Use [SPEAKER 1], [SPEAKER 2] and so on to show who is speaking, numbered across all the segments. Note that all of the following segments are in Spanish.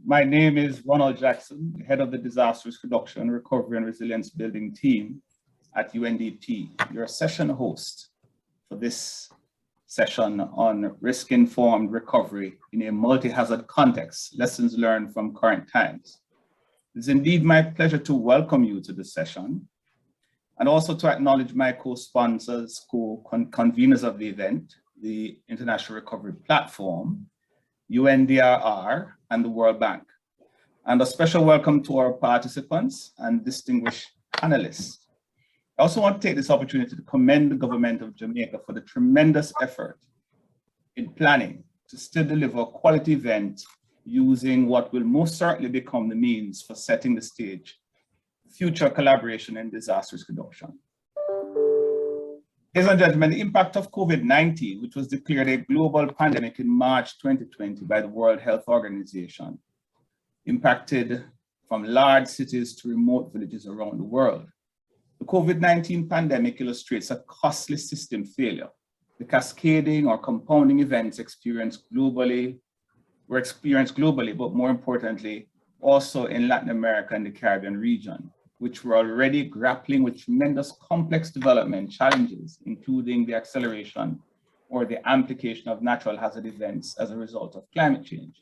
[SPEAKER 1] My name is Ronald Jackson, head of the Disaster Risk Reduction, Recovery and Resilience Building team at UNDP, your session host for this session on risk-informed recovery in a multi-hazard context, lessons learned from current times. It's indeed my pleasure to welcome you to this session and also to acknowledge my co-sponsors, co-conveners of the event, the International Recovery Platform, UNDRR, and the World Bank. And a special welcome to our participants and distinguished panelists. I also want to take this opportunity to commend the government of Jamaica for the tremendous effort in planning to still deliver a quality event using what will most certainly become the means for setting the stage for future collaboration in disaster risk reduction. Ladies and gentlemen, the impact of COVID-19, which was declared a global pandemic in March 2020 by the World Health Organization, impacted from large cities to remote villages around the world. The COVID-19 pandemic illustrates a costly system failure. The cascading or compounding events were experienced globally, but more importantly, also in Latin America and the Caribbean region, which were already grappling with tremendous complex development challenges, including the acceleration or the amplification of natural hazard events as a result of climate change.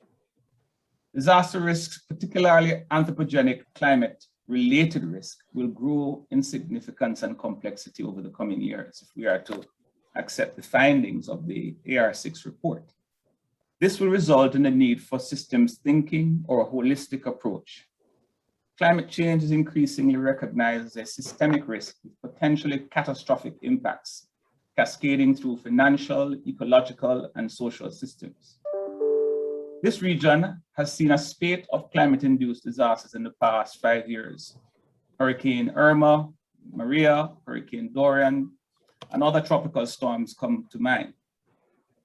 [SPEAKER 1] Disaster risks, particularly anthropogenic climate-related risk, will grow in significance and complexity over the coming years if we are to accept the findings of the AR6 report. This will result in the need for systems thinking or a holistic approach. Climate change is increasingly recognized as a systemic risk with potentially catastrophic impacts, cascading through financial, ecological, and social systems. This region has seen a spate of climate-induced disasters in the past 5 years. Hurricane Irma, Maria, Hurricane Dorian, and other tropical storms come to mind.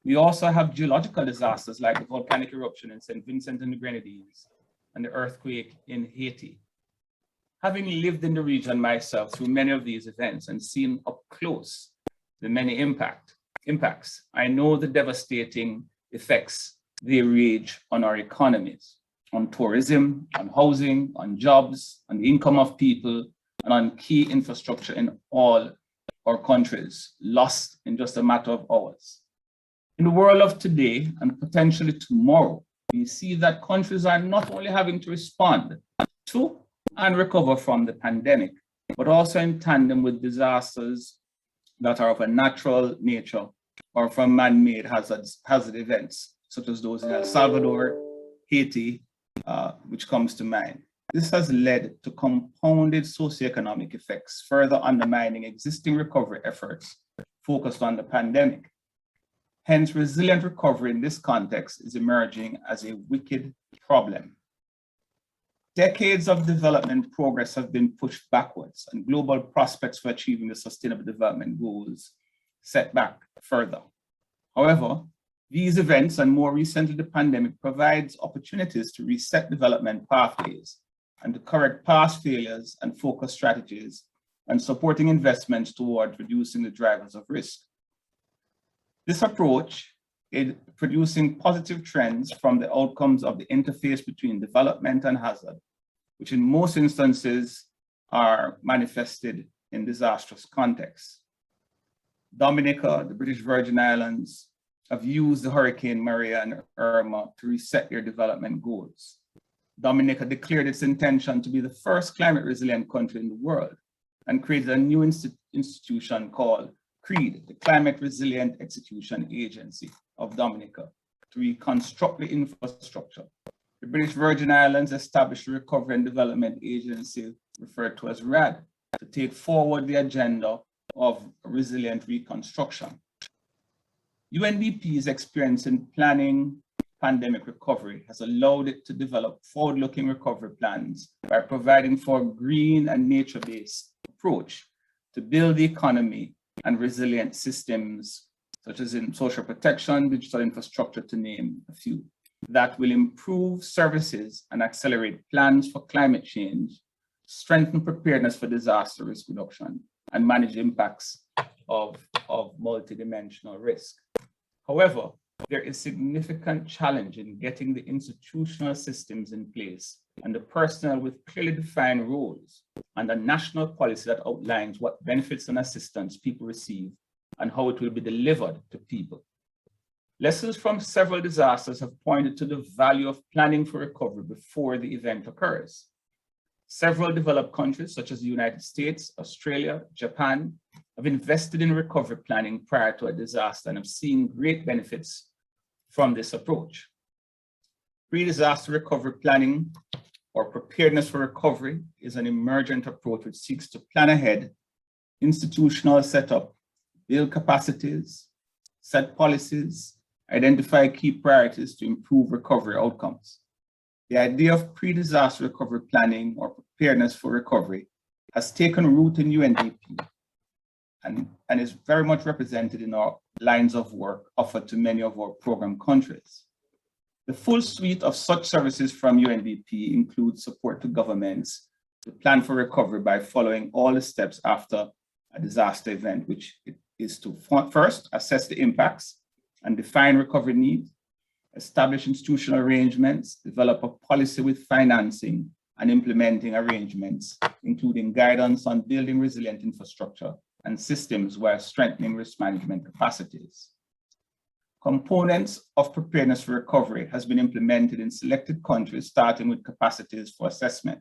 [SPEAKER 1] We also have geological disasters like the volcanic eruption in St. Vincent and the Grenadines and the earthquake in Haiti. Having lived in the region myself through many of these events and seen up close the many impacts, I know the devastating effects they wage on our economies, on tourism, on housing, on jobs, on the income of people, and on key infrastructure in all our countries, lost in just a matter of hours. In the world of today and potentially tomorrow, we see that countries are not only having to respond to and recover from the pandemic, but also in tandem with disasters that are of a natural nature or from man-made hazard events, such as those in El Salvador, Haiti, which comes to mind. This has led to compounded socioeconomic effects, further undermining existing recovery efforts focused on the pandemic. Hence, resilient recovery in this context is emerging as a wicked problem. Decades of development progress have been pushed backwards, and global prospects for achieving the Sustainable Development Goals set back further. However, these events, and more recently the pandemic, provides opportunities to reset development pathways and to correct past failures and focus strategies and supporting investments toward reducing the drivers of risk. This approach is producing positive trends from the outcomes of the interface between development and hazard, which in most instances are manifested in disastrous contexts. Dominica, the British Virgin Islands, have used the Hurricane Maria and Irma to reset their development goals. Dominica declared its intention to be the first climate resilient country in the world and created a new institution called CREED, the Climate Resilient Execution Agency of Dominica, to reconstruct the infrastructure. The British Virgin Islands established a Recovery and Development Agency, referred to as RAD, to take forward the agenda of resilient reconstruction. UNDP's experience in planning pandemic recovery has allowed it to develop forward-looking recovery plans by providing for a green and nature-based approach to build the economy and resilient systems, such as in social protection, digital infrastructure, to name a few, that will improve services and accelerate plans for climate change, strengthen preparedness for disaster risk reduction, and manage impacts of multidimensional risk. However, there is significant challenge in getting the institutional systems in place and the personnel with clearly defined roles and a national policy that outlines what benefits and assistance people receive and how it will be delivered to people. Lessons from several disasters have pointed to the value of planning for recovery before the event occurs. Several developed countries, such as the United States, Australia, Japan, have invested in recovery planning prior to a disaster and have seen great benefits from this approach. Pre-disaster recovery planning or preparedness for recovery is an emergent approach which seeks to plan ahead, institutional setup, build capacities, set policies, identify key priorities to improve recovery outcomes. The idea of pre-disaster recovery planning or preparedness for recovery has taken root in UNDP and is very much represented in our lines of work offered to many of our program countries. The full suite of such services from UNDP includes support to governments to plan for recovery by following all the steps after a disaster event, which is to first assess the impacts and define recovery needs, establish institutional arrangements, develop a policy with financing and implementing arrangements, including guidance on building resilient infrastructure and systems while strengthening risk management capacities. Components of preparedness for recovery has been implemented in selected countries, starting with capacities for assessment.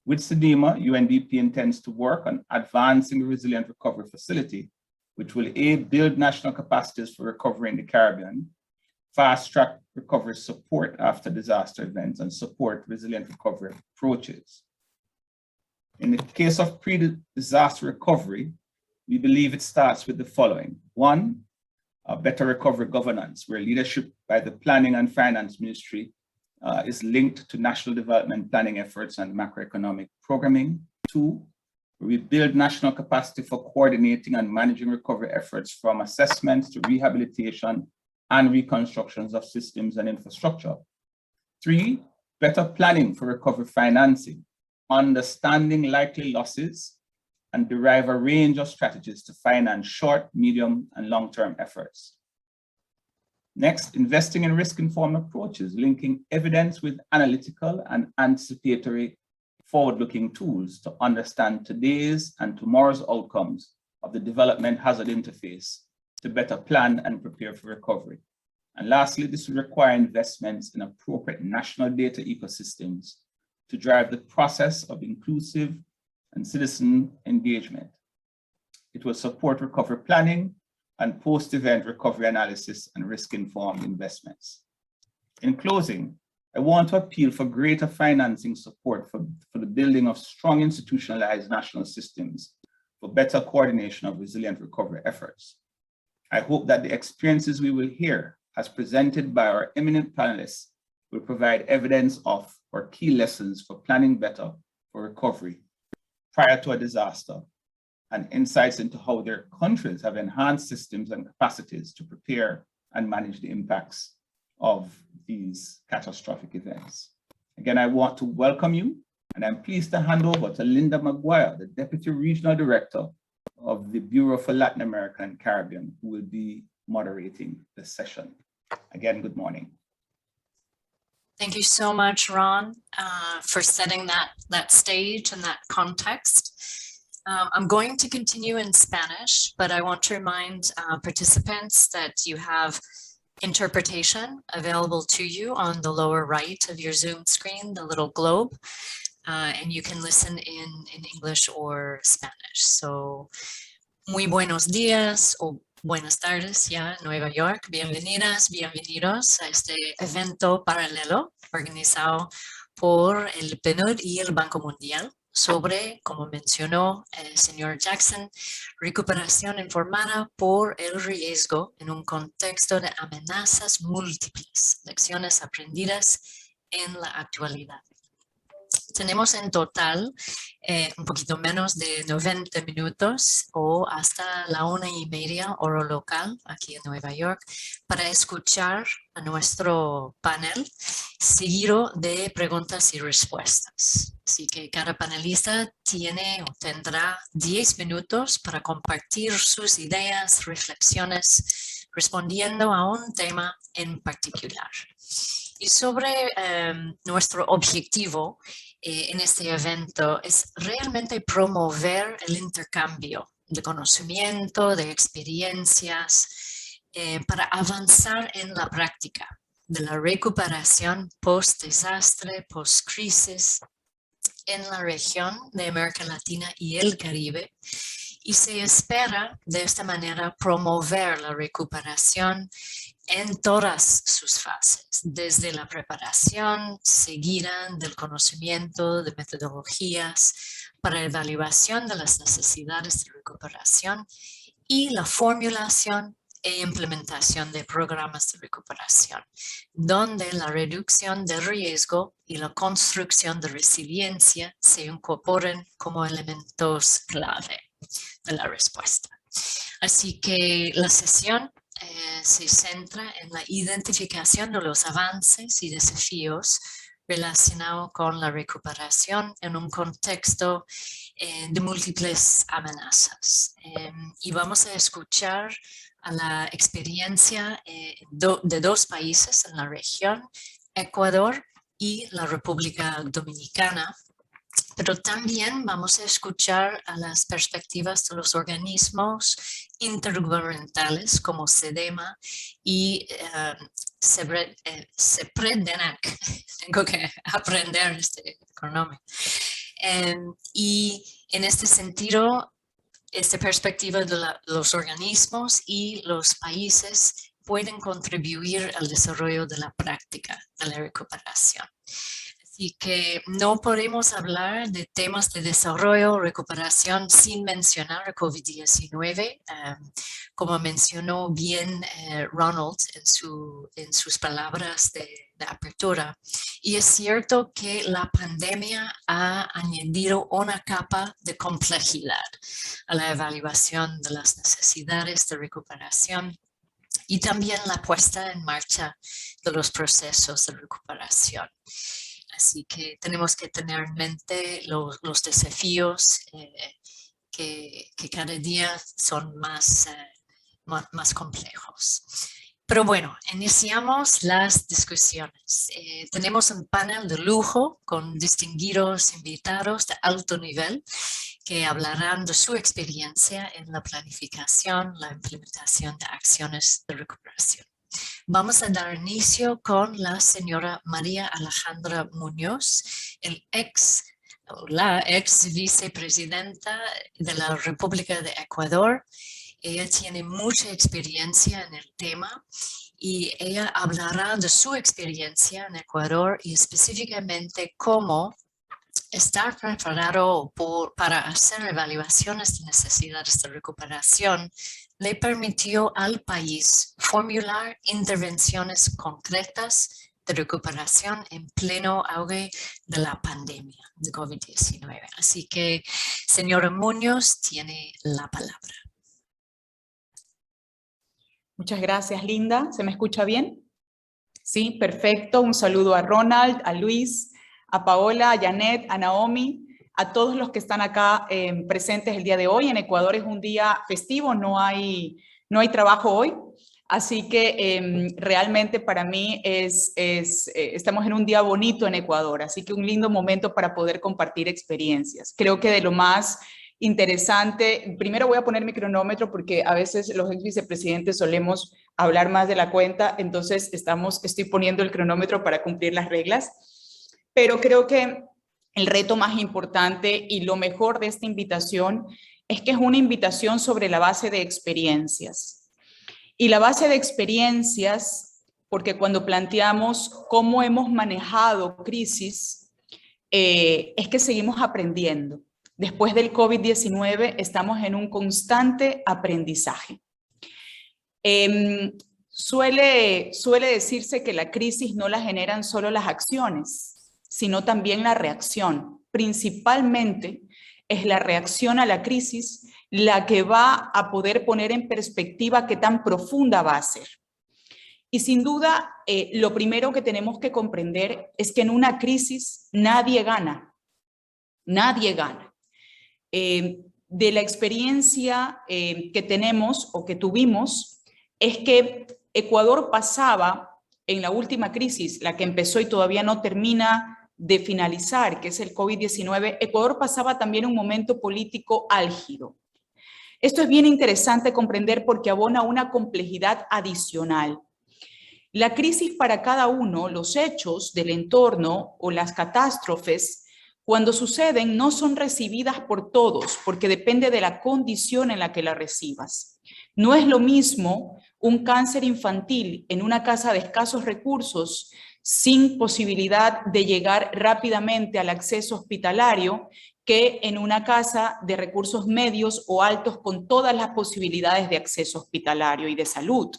[SPEAKER 1] With SEDEMA, UNDP intends to work on advancing the resilient recovery facility, which will aid build national capacities for recovery in the Caribbean, fast-track recovery support after disaster events, and support resilient recovery approaches. In the case of pre-disaster recovery, we believe it starts with the following. One, better recovery governance, where leadership by the Planning and Finance Ministry is linked to national development planning efforts and macroeconomic programming. Two, we build national capacity for coordinating and managing recovery efforts from assessments to rehabilitation and reconstructions of systems and infrastructure. Three, better planning for recovery financing, understanding likely losses, and derive a range of strategies to finance short, medium, and long-term efforts. Next, investing in risk-informed approaches, linking evidence with analytical and anticipatory forward-looking tools to understand today's and tomorrow's outcomes of the development hazard interface to better plan and prepare for recovery. And lastly, this will require investments in appropriate national data ecosystems to drive the process of inclusive and citizen engagement. It will support recovery planning and post-event recovery analysis and risk-informed investments. In closing, I want to appeal for greater financing support for the building of strong institutionalized national systems for better coordination of resilient recovery efforts. I hope that the experiences we will hear as presented by our eminent panelists will provide evidence of or key lessons for planning better for recovery prior to a disaster, and insights into how their countries have enhanced systems and capacities to prepare and manage the impacts of these catastrophic events. Again, I want to welcome you, and I'm pleased to hand over to Linda Maguire, the Deputy Regional Director of the Bureau for Latin America and Caribbean, who will be moderating the session. Again, good morning.
[SPEAKER 2] Thank you so much, Ron, for setting that stage and that context. I'm going to continue in Spanish, but I want to remind participants that you have interpretation available to you on the lower right of your Zoom screen, the little globe, and you can listen in English or Spanish. So, muy buenos días o buenas tardes ya en Nueva York. Bienvenidas, bienvenidos a este evento paralelo organizado por el PNUD y el Banco Mundial sobre, como mencionó el señor Jackson, recuperación informada por el riesgo en un contexto de amenazas múltiples, lecciones aprendidas en la actualidad. Tenemos en total un poquito menos de 90 minutos o hasta la 1:30 hora local aquí en Nueva York para escuchar a nuestro panel seguido de preguntas y respuestas. Así que cada panelista tiene o tendrá 10 minutos para compartir sus ideas, reflexiones, respondiendo a un tema en particular. Y sobre nuestro objetivo en este evento es realmente promover el intercambio de conocimiento, de experiencias, para avanzar en la práctica de la recuperación post-desastre, post-crisis en la región de América Latina y el Caribe. Y se espera de esta manera promover la recuperación en todas sus fases, desde la preparación seguida del conocimiento, de metodologías para evaluación de las necesidades de recuperación y la formulación e implementación de programas de recuperación, donde la reducción de riesgo y la construcción de resiliencia se incorporen como elementos clave de la respuesta. Así que la sesión se centra en la identificación de los avances y desafíos relacionados con la recuperación en un contexto de múltiples amenazas. Y vamos a escuchar a la experiencia de dos países en la región, Ecuador y la República Dominicana, pero también vamos a escuchar a las perspectivas de los organismos intergubernamentales como SEDEMA y CEPREDENAC. Tengo que aprender este nombre. Y en este sentido, esta perspectiva de los organismos y los países pueden contribuir al desarrollo de la práctica de la recuperación. Así que no podemos hablar de temas de desarrollo o recuperación sin mencionar a COVID-19, como mencionó bien Ronald en sus palabras de apertura. Y es cierto que la pandemia ha añadido una capa de complejidad a la evaluación de las necesidades de recuperación y también la puesta en marcha de los procesos de recuperación. Así que tenemos que tener en mente los desafíos que cada día son más complejos. Pero bueno, iniciamos las discusiones. Tenemos un panel de lujo con distinguidos invitados de alto nivel que hablarán de su experiencia en la planificación, la implementación de acciones de recuperación. Vamos a dar inicio con la señora María Alejandra Muñoz, la ex vicepresidenta de la República de Ecuador. Ella tiene mucha experiencia en el tema y ella hablará de su experiencia en Ecuador y específicamente cómo estar preparado para hacer evaluaciones de necesidades de recuperación le permitió al país formular intervenciones concretas de recuperación en pleno auge de la pandemia de COVID-19. Así que, señora Muñoz, tiene la palabra.
[SPEAKER 3] Muchas gracias, Linda. ¿Se me escucha bien? Sí, perfecto. Un saludo a Ronald, a Luis, a Paola, a Janet, a Naomi, a todos los que están acá presentes el día de hoy. En Ecuador es un día festivo, no hay trabajo hoy. Así que realmente para mí estamos en un día bonito en Ecuador. Así que un lindo momento para poder compartir experiencias. Creo que de lo más interesante, primero voy a poner mi cronómetro porque a veces los ex vicepresidentes solemos hablar más de la cuenta, entonces estoy poniendo el cronómetro para cumplir las reglas, pero creo que el reto más importante y lo mejor de esta invitación es que es una invitación sobre la base de experiencias. Y la base de experiencias, porque cuando planteamos cómo hemos manejado crisis, es que seguimos aprendiendo. Después del COVID-19 estamos en un constante aprendizaje. Suele decirse que la crisis no la generan solo las acciones, sino también la reacción. Principalmente es la reacción a la crisis la que va a poder poner en perspectiva qué tan profunda va a ser. Y sin duda, lo primero que tenemos que comprender es que en una crisis nadie gana. Nadie gana. De la experiencia que tenemos o que tuvimos, es que Ecuador pasaba en la última crisis, la que empezó y todavía no termina de finalizar, que es el COVID-19, Ecuador pasaba también un momento político álgido. Esto es bien interesante comprender porque abona una complejidad adicional. La crisis para cada uno, los hechos del entorno o las catástrofes, cuando suceden no son recibidas por todos porque depende de la condición en la que la recibas. No es lo mismo un cáncer infantil en una casa de escasos recursos sin posibilidad de llegar rápidamente al acceso hospitalario que en una casa de recursos medios o altos con todas las posibilidades de acceso hospitalario y de salud.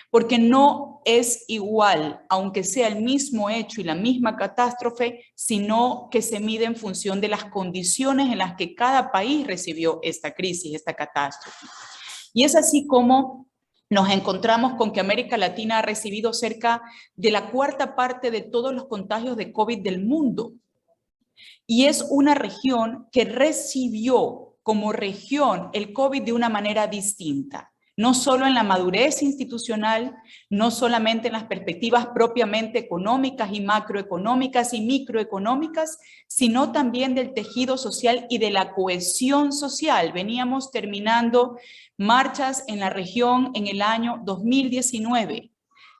[SPEAKER 3] Porque no es igual, aunque sea el mismo hecho y la misma catástrofe, sino que se mide en función de las condiciones en las que cada país recibió esta crisis, esta catástrofe. Y es así como nos encontramos con que América Latina ha recibido cerca de la cuarta parte de todos los contagios de COVID del mundo. Y es una región que recibió como región el COVID de una manera distinta. No solo en la madurez institucional, no solamente en las perspectivas propiamente económicas y macroeconómicas y microeconómicas, sino también del tejido social y de la cohesión social. Veníamos terminando marchas en la región en el año 2019.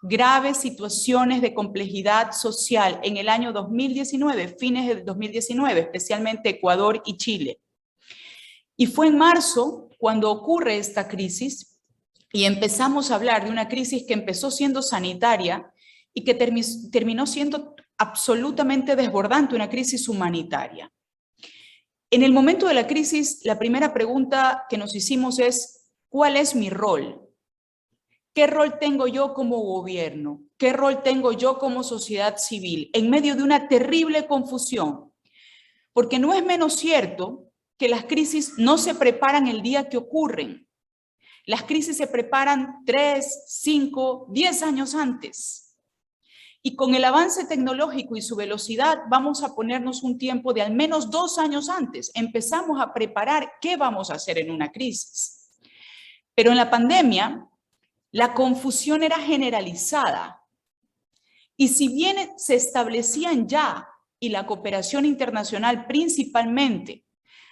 [SPEAKER 3] Graves situaciones de complejidad social en el año 2019, fines del 2019, especialmente Ecuador y Chile. Y fue en marzo cuando ocurre esta crisis y empezamos a hablar de una crisis que empezó siendo sanitaria y que terminó siendo absolutamente desbordante, una crisis humanitaria. En el momento de la crisis, la primera pregunta que nos hicimos es, ¿cuál es mi rol? ¿Qué rol tengo yo como gobierno? ¿Qué rol tengo yo como sociedad civil? En medio de una terrible confusión. Porque no es menos cierto que las crisis no se preparan el día que ocurren. Las crisis se preparan 3, 5, 10 años antes. Y con el avance tecnológico y su velocidad vamos a ponernos un tiempo de al menos 2 años antes. Empezamos a preparar qué vamos a hacer en una crisis. Pero en la pandemia, la confusión era generalizada. Y si bien se establecían ya, y la cooperación internacional principalmente,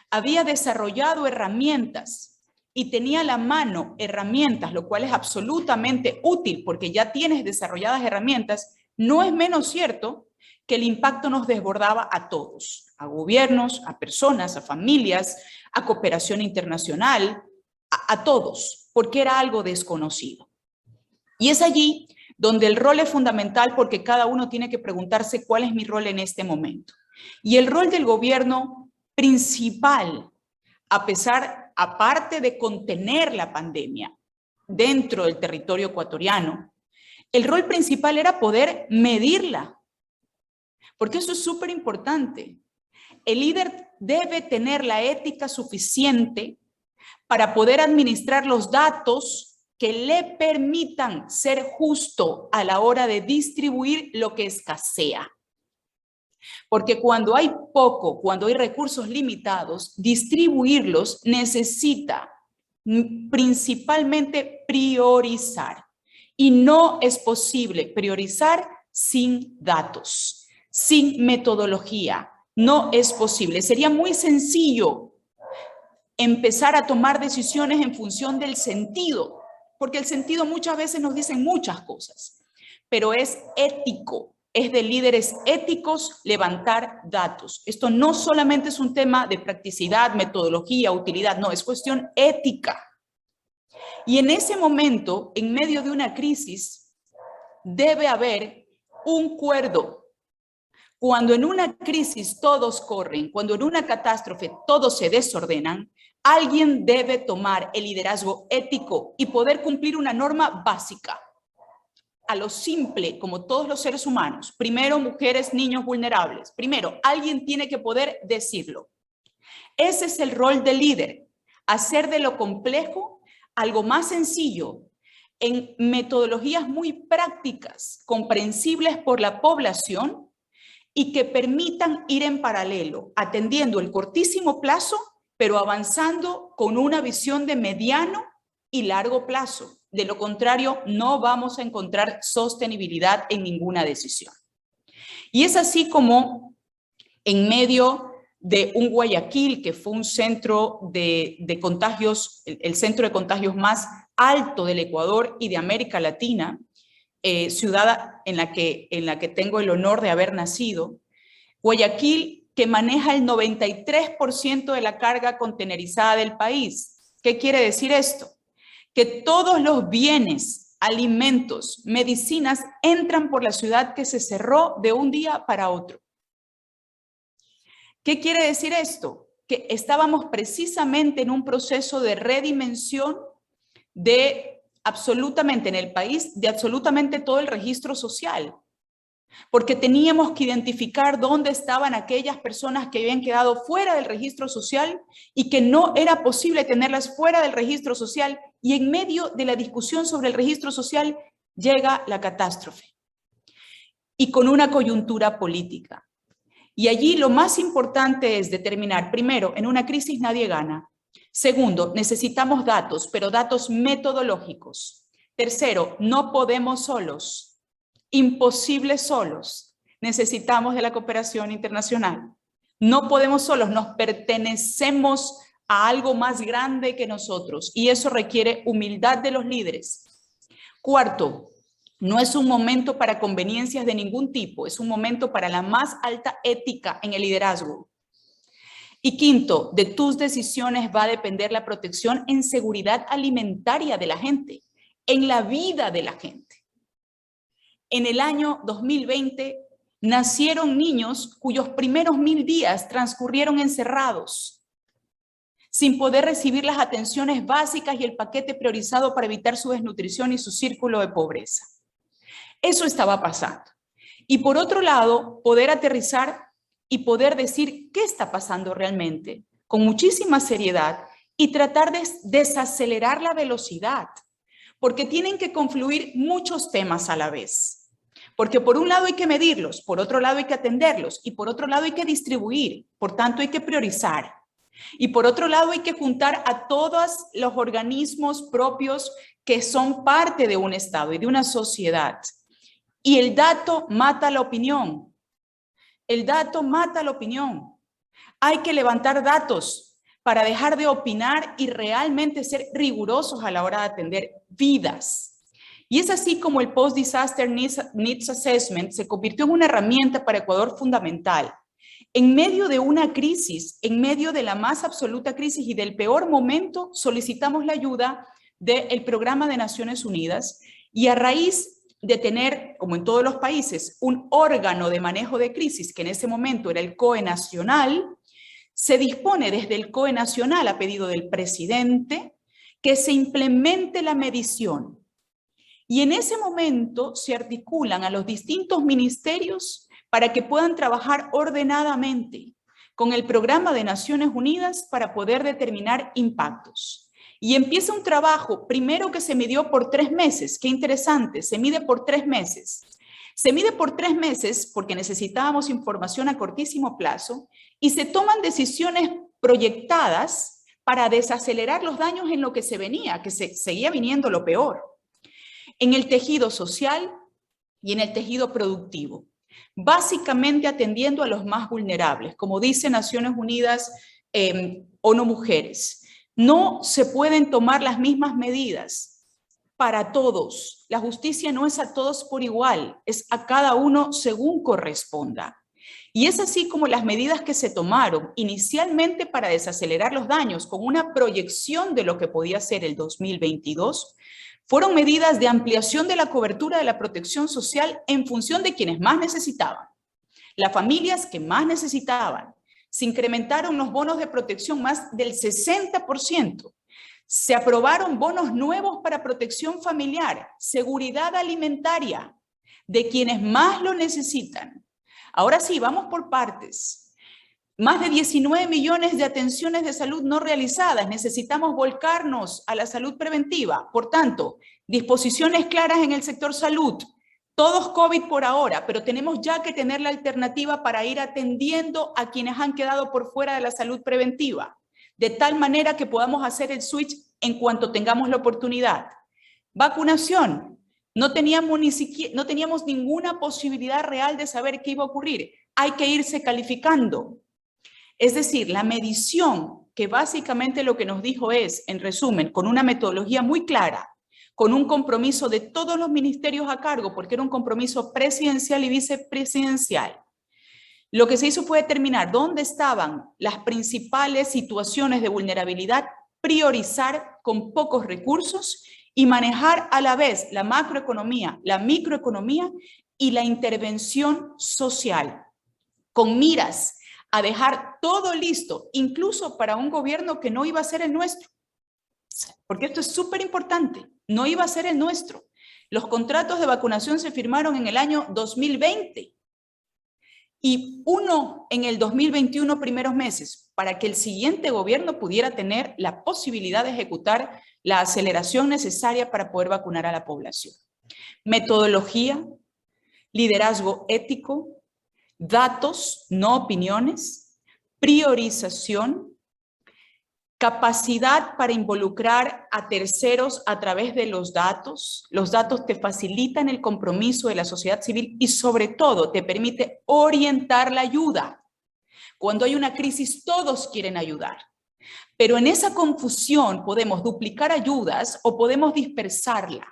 [SPEAKER 3] había desarrollado herramientas y tenía a la mano herramientas, lo cual es absolutamente útil porque ya tienes desarrolladas herramientas, no es menos cierto que el impacto nos desbordaba a todos, a gobiernos, a personas, a familias, a cooperación internacional, a todos, porque era algo desconocido. Y es allí donde el rol es fundamental porque cada uno tiene que preguntarse cuál es mi rol en este momento. Y el rol del gobierno principal, aparte de contener la pandemia dentro del territorio ecuatoriano, el rol principal era poder medirla. Porque eso es súper importante. El líder debe tener la ética suficiente para poder administrar los datos que le permitan ser justo a la hora de distribuir lo que escasea. Porque cuando hay poco, cuando hay recursos limitados, distribuirlos necesita principalmente priorizar. Y no es posible priorizar sin datos, sin metodología. No es posible. Sería muy sencillo empezar a tomar decisiones en función del sentido, porque el sentido muchas veces nos dicen muchas cosas, pero es ético, es de líderes éticos levantar datos. Esto no solamente es un tema de practicidad, metodología, utilidad, no, es cuestión ética. Y en ese momento, en medio de una crisis, debe haber un cuerdo. Cuando en una crisis todos corren, cuando en una catástrofe todos se desordenan, alguien debe tomar el liderazgo ético y poder cumplir una norma básica. A lo simple, como todos los seres humanos. Primero, mujeres, niños vulnerables. Primero, alguien tiene que poder decirlo. Ese es el rol del líder. Hacer de lo complejo algo más sencillo en metodologías muy prácticas, comprensibles por la población y que permitan ir en paralelo, atendiendo el cortísimo plazo, pero avanzando con una visión de mediano y largo plazo, De lo contrario, no vamos a encontrar sostenibilidad en ninguna decisión. Y es así como en medio de un Guayaquil, que fue un centro de contagios, el centro de contagios más alto del Ecuador y de América Latina, ciudad en la que tengo el honor de haber nacido, Guayaquil, que maneja el 93% de la carga contenerizada del país. ¿Qué quiere decir esto? Que todos los bienes, alimentos, medicinas entran por la ciudad que se cerró de un día para otro. ¿Qué quiere decir esto? Que estábamos precisamente en un proceso de redimensión de absolutamente en el país, de absolutamente todo el registro social, porque teníamos que identificar dónde estaban aquellas personas que habían quedado fuera del registro social y que no era posible tenerlas fuera del registro social, y en medio de la discusión sobre el registro social llega la catástrofe y con una coyuntura política. Y allí lo más importante es determinar, primero, en una crisis nadie gana. Segundo, necesitamos datos, pero datos metodológicos. Tercero, no podemos solos, imposible solos. Necesitamos de la cooperación internacional. No podemos solos, nos pertenecemos a algo más grande que nosotros y eso requiere humildad de los líderes. Cuarto, no es un momento para conveniencias de ningún tipo, es un momento para la más alta ética en el liderazgo. Y quinto, de tus decisiones va a depender la protección en seguridad alimentaria de la gente, en la vida de la gente. En el año 2020 nacieron niños cuyos primeros 1000 días transcurrieron encerrados, sin poder recibir las atenciones básicas y el paquete priorizado para evitar su desnutrición y su círculo de pobreza. Eso estaba pasando. Y por otro lado, poder aterrizar y poder decir qué está pasando realmente, con muchísima seriedad, y tratar de desacelerar la velocidad, porque tienen que confluir muchos temas a la vez. Porque por un lado hay que medirlos, por otro lado hay que atenderlos, y por otro lado hay que distribuir, por tanto hay que priorizar. Y por otro lado hay que juntar a todos los organismos propios que son parte de un Estado y de una sociedad. Y el dato mata la opinión. El dato mata la opinión. Hay que levantar datos para dejar de opinar y realmente ser rigurosos a la hora de atender vidas. Y es así como el Post-Disaster Needs Assessment se convirtió en una herramienta para Ecuador fundamental. En medio de una crisis, en medio de la más absoluta crisis y del peor momento, solicitamos la ayuda del Programa de Naciones Unidas y a raíz de tener, como en todos los países, un órgano de manejo de crisis, que en ese momento era el COE Nacional, se dispone desde el COE Nacional, a pedido del presidente, que se implemente la medición. Y en ese momento se articulan a los distintos ministerios para que puedan trabajar ordenadamente con el Programa de Naciones Unidas para poder determinar impactos. Y empieza un trabajo, primero que se midió por 3 meses, qué interesante, se mide por 3 meses. Se mide por 3 meses porque necesitábamos información a cortísimo plazo y se toman decisiones proyectadas para desacelerar los daños en lo que se venía, que se seguía viniendo lo peor, en el tejido social y en el tejido productivo, básicamente atendiendo a los más vulnerables, como dice Naciones Unidas, ONU Mujeres. No se pueden tomar las mismas medidas para todos. La justicia no es a todos por igual, es a cada uno según corresponda. Y es así como las medidas que se tomaron inicialmente para desacelerar los daños, con una proyección de lo que podía ser el 2022, fueron medidas de ampliación de la cobertura de la protección social en función de quienes más necesitaban, las familias que más necesitaban. Se incrementaron los bonos de protección más del 60%. Se aprobaron bonos nuevos para protección familiar, seguridad alimentaria, de quienes más lo necesitan. Ahora sí, vamos por partes. Más de 19 millones de atenciones de salud no realizadas. Necesitamos volcarnos a la salud preventiva. Por tanto, disposiciones claras en el sector salud. Todos COVID por ahora, pero tenemos ya que tener la alternativa para ir atendiendo a quienes han quedado por fuera de la salud preventiva, de tal manera que podamos hacer el switch en cuanto tengamos la oportunidad. Vacunación. No teníamos ninguna posibilidad real de saber qué iba a ocurrir. Hay que irse calificando. Es decir, la medición, que básicamente lo que nos dijo es, en resumen, con una metodología muy clara, con un compromiso de todos los ministerios a cargo, porque era un compromiso presidencial y vicepresidencial. Lo que se hizo fue determinar dónde estaban las principales situaciones de vulnerabilidad, priorizar con pocos recursos y manejar a la vez la macroeconomía, la microeconomía y la intervención social, con miras a dejar todo listo, incluso para un gobierno que no iba a ser el nuestro. Porque esto es súper importante, no iba a ser el nuestro. Los contratos de vacunación se firmaron en el año 2020 y uno en el 2021 primeros meses, para que el siguiente gobierno pudiera tener la posibilidad de ejecutar la aceleración necesaria para poder vacunar a la población. Metodología, liderazgo ético, datos, no opiniones, priorización, capacidad para involucrar a terceros a través de los datos. Los datos te facilitan el compromiso de la sociedad civil y sobre todo te permite orientar la ayuda. Cuando hay una crisis todos quieren ayudar, pero en esa confusión podemos duplicar ayudas o podemos dispersarla.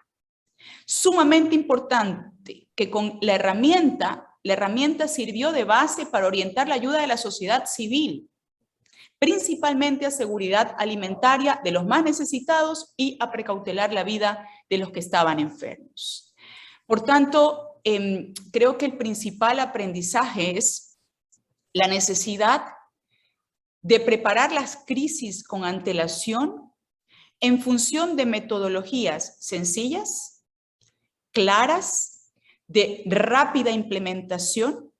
[SPEAKER 3] Sumamente importante que con la herramienta sirvió de base para orientar la ayuda de la sociedad civil, principalmente a seguridad alimentaria de los más necesitados y a precautelar la vida de los que estaban enfermos. Por tanto, creo que el principal aprendizaje es la necesidad de preparar las crisis con antelación en función de metodologías sencillas, claras, de rápida implementación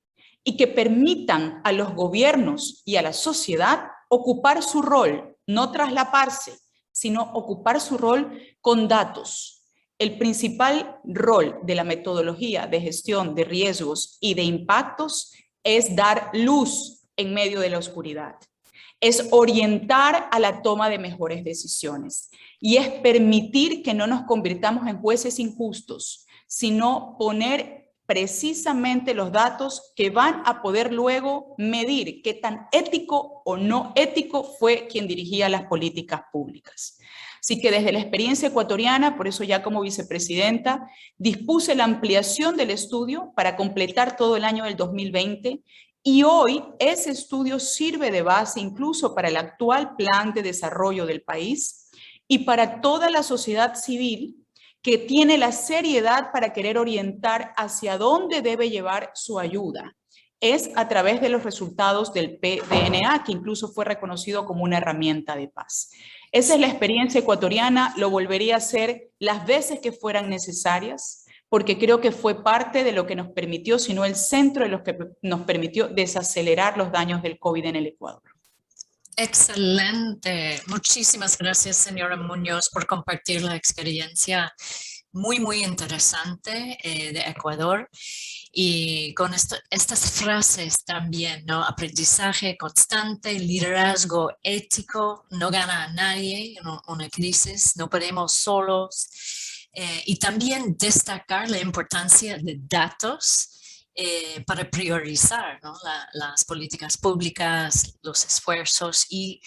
[SPEAKER 3] y que permitan a los gobiernos y a la sociedad ocupar su rol, no traslaparse, sino ocupar su rol con datos. El principal rol de la metodología de gestión de riesgos y de impactos es dar luz en medio de la oscuridad. Es orientar a la toma de mejores decisiones y es permitir que no nos convirtamos en jueces injustos, sino poner precisamente los datos que van a poder luego medir qué tan ético o no ético fue quien dirigía las políticas públicas. Así que desde la experiencia ecuatoriana, por eso ya como vicepresidenta, dispuse la ampliación del estudio para completar todo el año del 2020 y hoy ese estudio sirve de base incluso para el actual plan de desarrollo del país y para toda la sociedad civil que tiene la seriedad para querer orientar hacia dónde debe llevar su ayuda. Es a través de los resultados del PDNA, que incluso fue reconocido como una herramienta de paz. Esa es la experiencia ecuatoriana, lo volvería a hacer las veces que fueran necesarias, porque creo que fue parte de lo que nos permitió, si no el centro de lo que nos permitió desacelerar los daños del COVID en el Ecuador.
[SPEAKER 2] Excelente. Muchísimas gracias, señora Muñoz, por compartir la experiencia muy interesante de Ecuador. Y con estas frases también, ¿no? Aprendizaje constante, liderazgo ético, no gana a nadie en una crisis, no podemos solos. Y también destacar la importancia de datos para priorizar, ¿no? Las políticas públicas, los esfuerzos y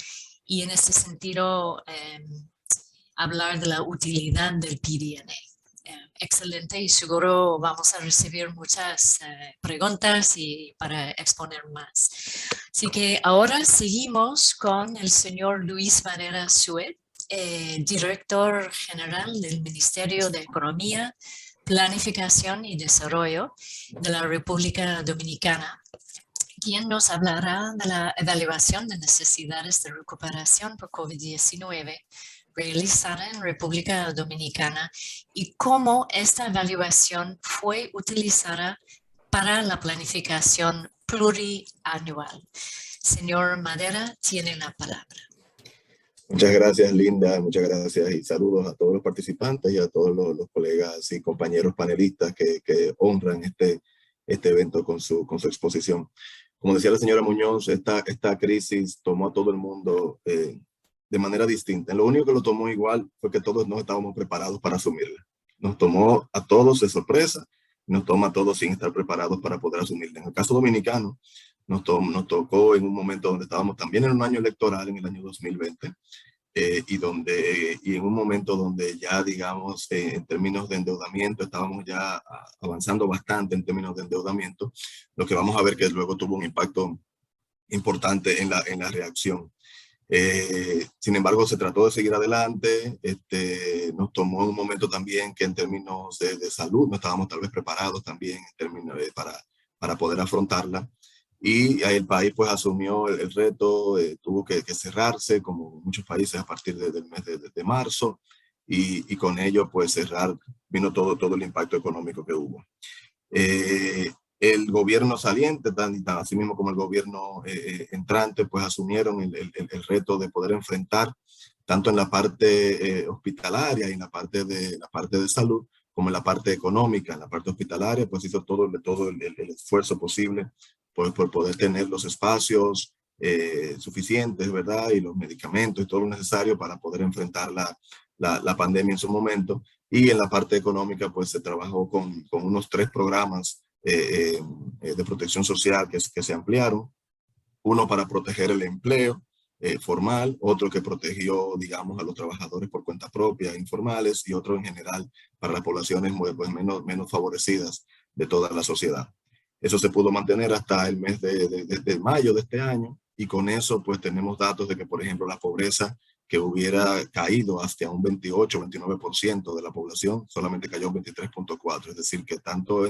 [SPEAKER 2] en ese sentido hablar de la utilidad del PDNA. Excelente, y seguro vamos a recibir muchas preguntas y para exponer más. Así que ahora seguimos con el señor Luis Varela Suet, director general del Ministerio de Economía, Planificación y Desarrollo de la República Dominicana, quien nos hablará de la evaluación de necesidades de recuperación por COVID-19 realizada en República Dominicana y cómo esta evaluación fue utilizada para la planificación plurianual. Señor Madera, tiene la palabra.
[SPEAKER 4] Muchas gracias, Linda. Muchas gracias y saludos a todos los participantes y a todos los colegas y compañeros panelistas que honran este evento con su exposición. Como decía la señora Muñoz, esta crisis tomó a todo el mundo de manera distinta. Lo único que lo tomó igual fue que todos no estábamos preparados para asumirla. Nos tomó a todos de sorpresa, nos toma a todos sin estar preparados para poder asumirla. En el caso dominicano, nos tocó en un momento donde estábamos también en un año electoral, en el año 2020, y en un momento donde ya, digamos, en términos de endeudamiento, estábamos ya avanzando bastante en términos de endeudamiento, lo que vamos a ver que luego tuvo un impacto importante en la reacción. Sin embargo, se trató de seguir adelante. Nos tomó un momento también que en términos de salud no estábamos tal vez preparados también en términos para poder afrontarla. Y el país pues asumió el reto, tuvo que cerrarse como muchos países a partir del mes de marzo, y con ello pues cerrar, vino todo el impacto económico que hubo. El gobierno saliente, así mismo como el gobierno entrante, pues asumieron el reto de poder enfrentar, tanto en la parte hospitalaria y en la parte de salud, como en la parte económica. En la parte hospitalaria, pues hizo todo el esfuerzo posible por poder tener los espacios suficientes, ¿verdad? Y los medicamentos y todo lo necesario para poder enfrentar la pandemia en su momento. Y en la parte económica, pues se trabajó con unos 3 programas de protección social que se ampliaron. Uno para proteger el empleo formal, otro que protegió, digamos, a los trabajadores por cuenta propia, informales, y otro en general para las poblaciones pues, menos favorecidas de toda la sociedad. Eso se pudo mantener hasta el mes de mayo de este año, y con eso pues tenemos datos de que, por ejemplo, la pobreza, que hubiera caído hasta un 28-29% de la población, solamente cayó un 23.4%. Es decir, que tanto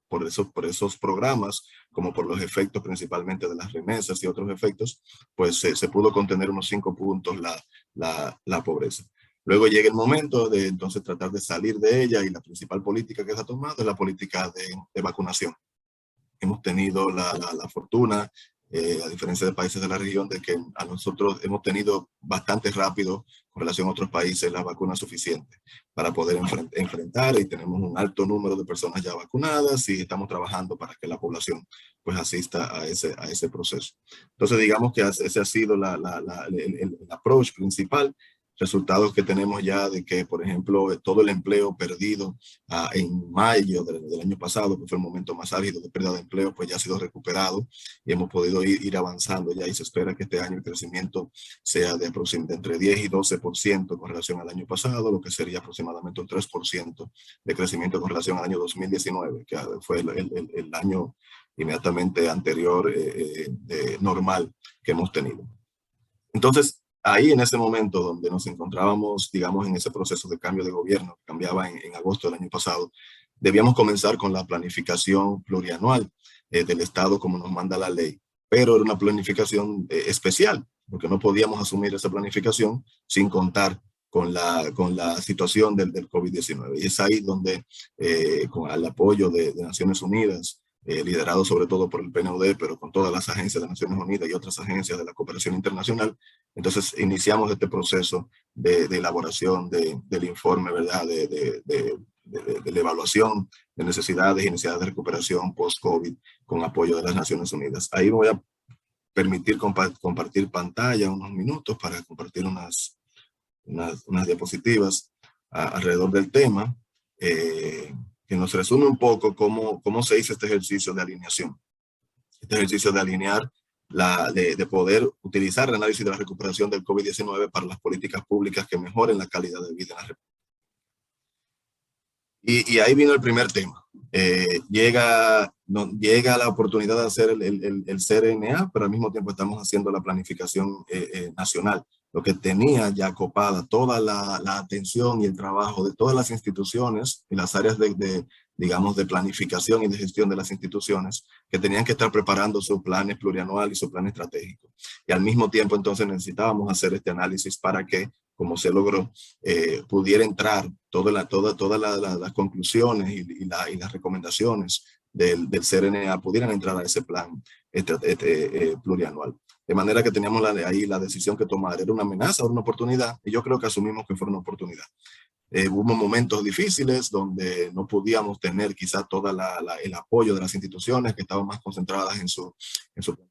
[SPEAKER 4] por esos programas como por los efectos principalmente de las remesas y otros efectos, pues se pudo contener unos 5 puntos la pobreza. Luego llega el momento de entonces tratar de salir de ella, y la principal política que se ha tomado es la política de vacunación. Hemos tenido la fortuna, a diferencia de países de la región, de que a nosotros hemos tenido bastante rápido, con relación a otros países, la vacuna suficiente para poder enfrentar, y tenemos un alto número de personas ya vacunadas, y estamos trabajando para que la población pues asista a ese proceso. Entonces digamos que ese ha sido el approach principal. Resultados que tenemos ya de que, por ejemplo, todo el empleo perdido en mayo del año pasado, que fue el momento más álgido de pérdida de empleo, pues ya ha sido recuperado, y hemos podido ir avanzando ya, y se espera que este año el crecimiento sea de aproximadamente entre 10 y 12% con relación al año pasado, lo que sería aproximadamente un 3% de crecimiento con relación al año 2019, que fue el año inmediatamente anterior normal que hemos tenido. Entonces, ahí en ese momento donde nos encontrábamos, digamos, en ese proceso de cambio de gobierno, que cambiaba en agosto del año pasado, debíamos comenzar con la planificación plurianual del Estado como nos manda la ley, pero era una planificación especial, porque no podíamos asumir esa planificación sin contar con la situación del COVID-19. Y es ahí donde, con el apoyo de Naciones Unidas, liderado sobre todo por el PNUD, pero con todas las agencias de Naciones Unidas y otras agencias de la cooperación internacional, entonces iniciamos este proceso de elaboración del informe, ¿verdad?, de la evaluación de necesidades y necesidades de recuperación post-COVID con apoyo de las Naciones Unidas. Ahí voy a permitir compartir pantalla unos minutos para compartir unas diapositivas alrededor del tema, que nos resume un poco cómo se hizo este ejercicio de alineación. Este ejercicio de alinear, de poder utilizar el análisis de la recuperación del COVID-19 para las políticas públicas que mejoren la calidad de vida en la República. Y ahí vino el primer tema. Llega la oportunidad de hacer el CRNA, pero al mismo tiempo estamos haciendo la planificación nacional, lo que tenía ya copada toda la atención y el trabajo de todas las instituciones y las áreas digamos, de planificación y de gestión de las instituciones, que tenían que estar preparando sus planes plurianual y su plan estratégico. Y al mismo tiempo, entonces, necesitábamos hacer este análisis para que, como se logró, pudiera entrar todas las conclusiones y las recomendaciones del CRNA pudieran entrar a ese plan plurianual. De manera que teníamos ahí la decisión que tomar. ¿Era una amenaza o una oportunidad? Y yo creo que asumimos que fue una oportunidad. Hubo momentos difíciles donde no podíamos tener quizá todo el apoyo de las instituciones que estaban más concentradas en su planificación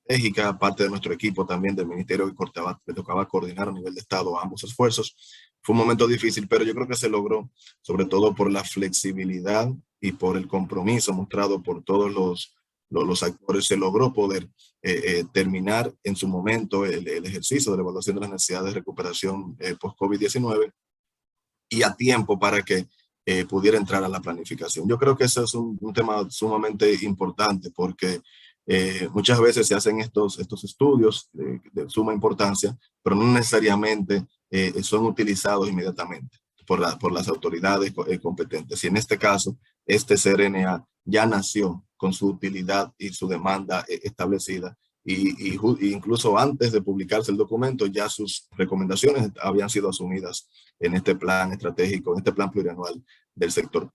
[SPEAKER 4] estratégica, parte de nuestro equipo también del ministerio que le tocaba coordinar a nivel de Estado ambos esfuerzos. Fue un momento difícil, pero yo creo que se logró, sobre todo por la flexibilidad y por el compromiso mostrado por todos los actores. Se logró poder terminar en su momento el ejercicio de la evaluación de las necesidades de recuperación post-COVID-19 y a tiempo para que pudiera entrar a la planificación. Yo creo que ese es un tema sumamente importante porque muchas veces se hacen estos estudios de suma importancia, pero no necesariamente son utilizados inmediatamente por las autoridades competentes. Y en este caso, este CRNA ya nació con su utilidad y su demanda establecida. Y incluso antes de publicarse el documento, ya sus recomendaciones habían sido asumidas en este plan estratégico, en este plan plurianual del sector.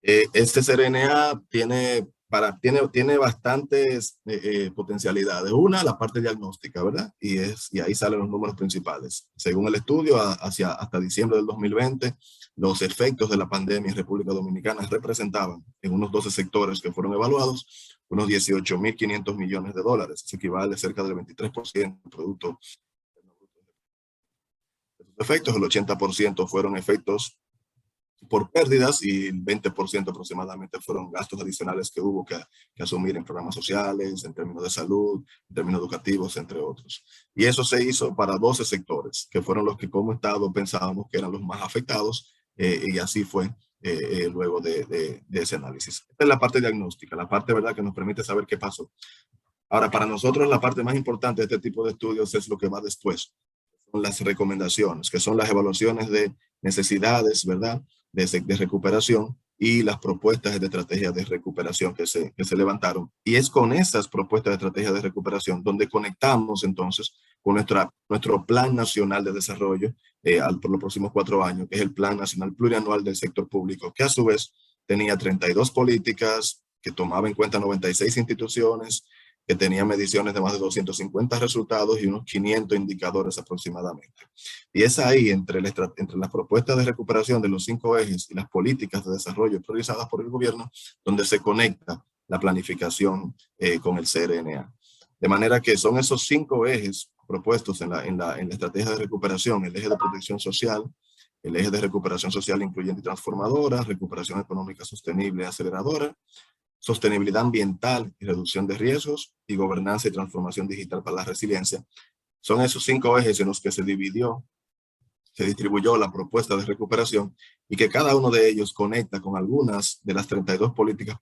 [SPEAKER 4] Este CRNA tiene bastantes potencialidades. Una, la parte diagnóstica, ¿verdad? Y ahí salen los números principales. Según el estudio, hasta diciembre del 2020, los efectos de la pandemia en República Dominicana representaban, en unos 12 sectores que fueron evaluados, unos 18.500 millones de dólares. Eso equivale a cerca del 23% del producto. Esos efectos, el 80% fueron efectos por pérdidas y el 20% aproximadamente fueron gastos adicionales que hubo que asumir en programas sociales, en términos de salud, en términos educativos, entre otros. Y eso se hizo para 12 sectores, que fueron los que como Estado pensábamos que eran los más afectados, y así fue luego de ese análisis. Esta es la parte diagnóstica, la parte, ¿verdad?, que nos permite saber qué pasó. Ahora, para nosotros la parte más importante de este tipo de estudios es lo que va después. Son las recomendaciones, que son las evaluaciones de necesidades, ¿verdad?, de recuperación y las propuestas de estrategia de recuperación que se levantaron. Y es con esas propuestas de estrategia de recuperación donde conectamos entonces con nuestro Plan Nacional de Desarrollo por los próximos 4 años, que es el Plan Nacional Plurianual del Sector Público, que a su vez tenía 32 políticas, que tomaba en cuenta 96 instituciones, que tenía mediciones de más de 250 resultados y unos 500 indicadores aproximadamente. Y es ahí, entre las propuestas de recuperación de los 5 ejes y las políticas de desarrollo priorizadas por el gobierno, donde se conecta la planificación con el CRNA. De manera que son esos 5 ejes propuestos en la estrategia de recuperación: el eje de protección social, el eje de recuperación social incluyente y transformadora, recuperación económica sostenible y aceleradora, sostenibilidad ambiental y reducción de riesgos, y gobernanza y transformación digital para la resiliencia. Son esos 5 ejes en los que se distribuyó la propuesta de recuperación, y que cada uno de ellos conecta con algunas de las 32 políticas.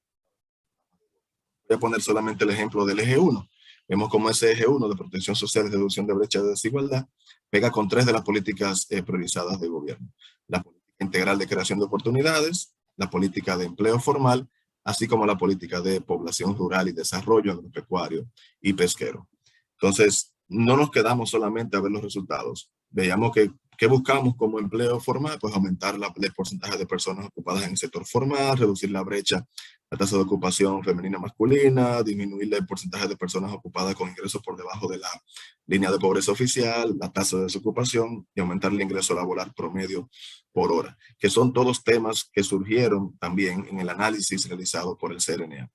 [SPEAKER 4] Voy a poner solamente el ejemplo del eje 1. Vemos cómo ese eje 1 de protección social y reducción de brecha de desigualdad pega con 3 de las políticas priorizadas del gobierno: la política integral de creación de oportunidades, la política de empleo formal, así como la política de población rural y desarrollo agropecuario y pesquero. Entonces, no nos quedamos solamente a ver los resultados. Veamos qué buscamos como empleo formal, pues aumentar el porcentaje de personas ocupadas en el sector formal, reducir la brecha, la tasa de ocupación femenina masculina, disminuir el porcentaje de personas ocupadas con ingresos por debajo de la línea de pobreza oficial, la tasa de desocupación, y aumentar el ingreso laboral promedio por hora, que son todos temas que surgieron también en el análisis realizado por el CRNA.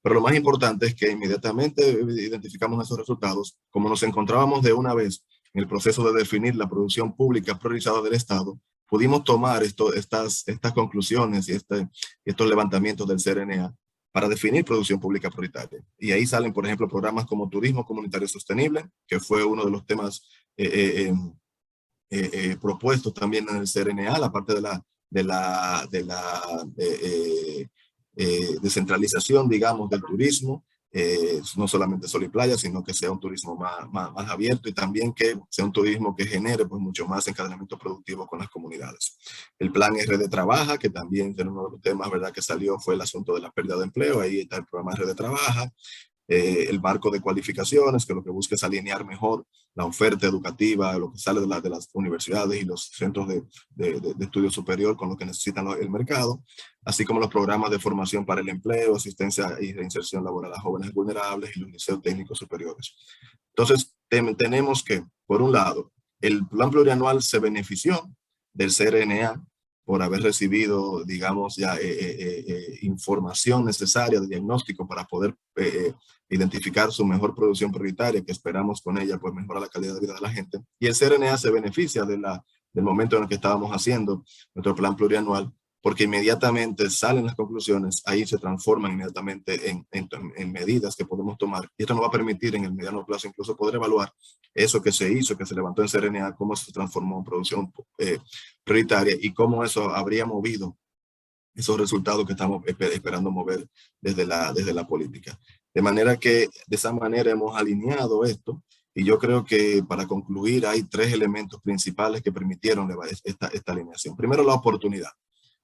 [SPEAKER 4] Pero lo más importante es que inmediatamente identificamos esos resultados, como nos encontrábamos de una vez en el proceso de definir la producción pública priorizada del Estado, pudimos tomar estas conclusiones y estos levantamientos del CRNA para definir producción pública prioritaria. Y ahí salen, por ejemplo, programas como Turismo Comunitario Sostenible, que fue uno de los temas propuestos también en el CRNA, la parte de la descentralización, digamos, del turismo, no solamente sol y playa, sino que sea un turismo más abierto, y también que sea un turismo que genere pues mucho más encadenamiento productivo con las comunidades. El plan RD Trabaja, que también uno de los temas, ¿verdad?, que salió fue el asunto de la pérdida de empleo. Ahí está el programa RD Trabaja. El marco de cualificaciones, que lo que busca es alinear mejor la oferta educativa, lo que sale de las universidades y los centros de estudio superior con lo que necesitan el mercado, así como los programas de formación para el empleo, asistencia y reinserción laboral a jóvenes vulnerables y los liceos técnicos superiores. Entonces, tenemos que, por un lado, el plan plurianual se benefició del CRNA por haber recibido, digamos, ya información necesaria de diagnóstico para poder identificar su mejor producción prioritaria, que esperamos con ella pues mejorar la calidad de vida de la gente. Y el CRNA se beneficia del momento en el que estábamos haciendo nuestro plan plurianual, porque inmediatamente salen las conclusiones, ahí se transforman inmediatamente en medidas que podemos tomar. Y esto nos va a permitir en el mediano plazo incluso poder evaluar eso que se hizo, que se levantó en CRNA, cómo se transformó en producción prioritaria y cómo eso habría movido esos resultados que estamos esperando mover desde la política. De manera que de esa manera hemos alineado esto. Y yo creo que para concluir hay 3 elementos principales que permitieron esta alineación. Primero, la oportunidad.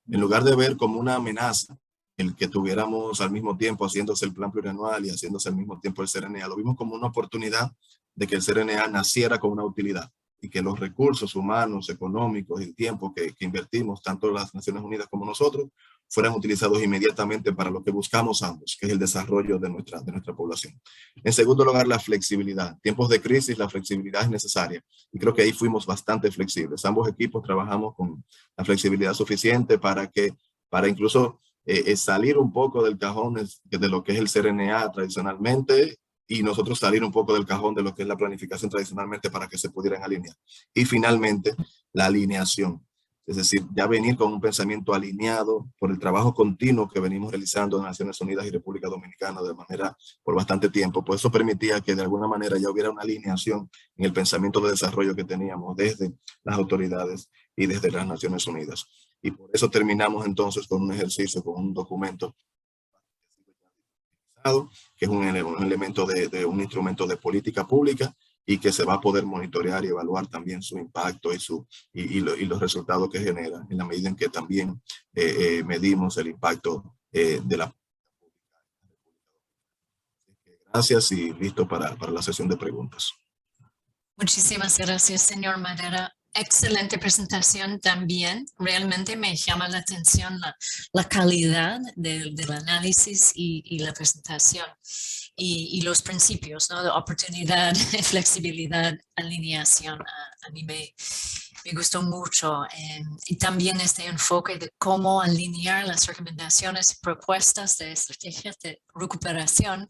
[SPEAKER 4] En lugar de ver como una amenaza el que tuviéramos al mismo tiempo haciéndose el plan plurianual y haciéndose al mismo tiempo el CRNA, lo vimos como una oportunidad de que el CRNA naciera con una utilidad y que los recursos humanos, económicos y el tiempo que invertimos, tanto las Naciones Unidas como nosotros, fueran utilizados inmediatamente para lo que buscamos ambos, que es el desarrollo de nuestra población. En segundo lugar, la flexibilidad. En tiempos de crisis, la flexibilidad es necesaria. Y creo que ahí fuimos bastante flexibles. Ambos equipos trabajamos con la flexibilidad suficiente para incluso salir un poco del cajón de lo que es el CRNA tradicionalmente y nosotros salir un poco del cajón de lo que es la planificación tradicionalmente para que se pudieran alinear. Y finalmente, la alineación. Es decir, ya venir con un pensamiento alineado por el trabajo continuo que venimos realizando en Naciones Unidas y República Dominicana por bastante tiempo, pues eso permitía que de alguna manera ya hubiera una alineación en el pensamiento de desarrollo que teníamos desde las autoridades y desde las Naciones Unidas. Y por eso terminamos entonces con un ejercicio, con un documento que es un elemento de un instrumento de política pública y que se va a poder monitorear y evaluar también su impacto y los resultados que genera en la medida en que también medimos el impacto de la. Gracias y listo para la sesión de preguntas.
[SPEAKER 2] Muchísimas gracias, señor Madera. Excelente presentación también. Realmente me llama la atención la calidad del análisis y la presentación y los principios, ¿no? De oportunidad, flexibilidad, alineación. A mí me gustó mucho. Y también este enfoque de cómo alinear las recomendaciones y propuestas de estrategias de recuperación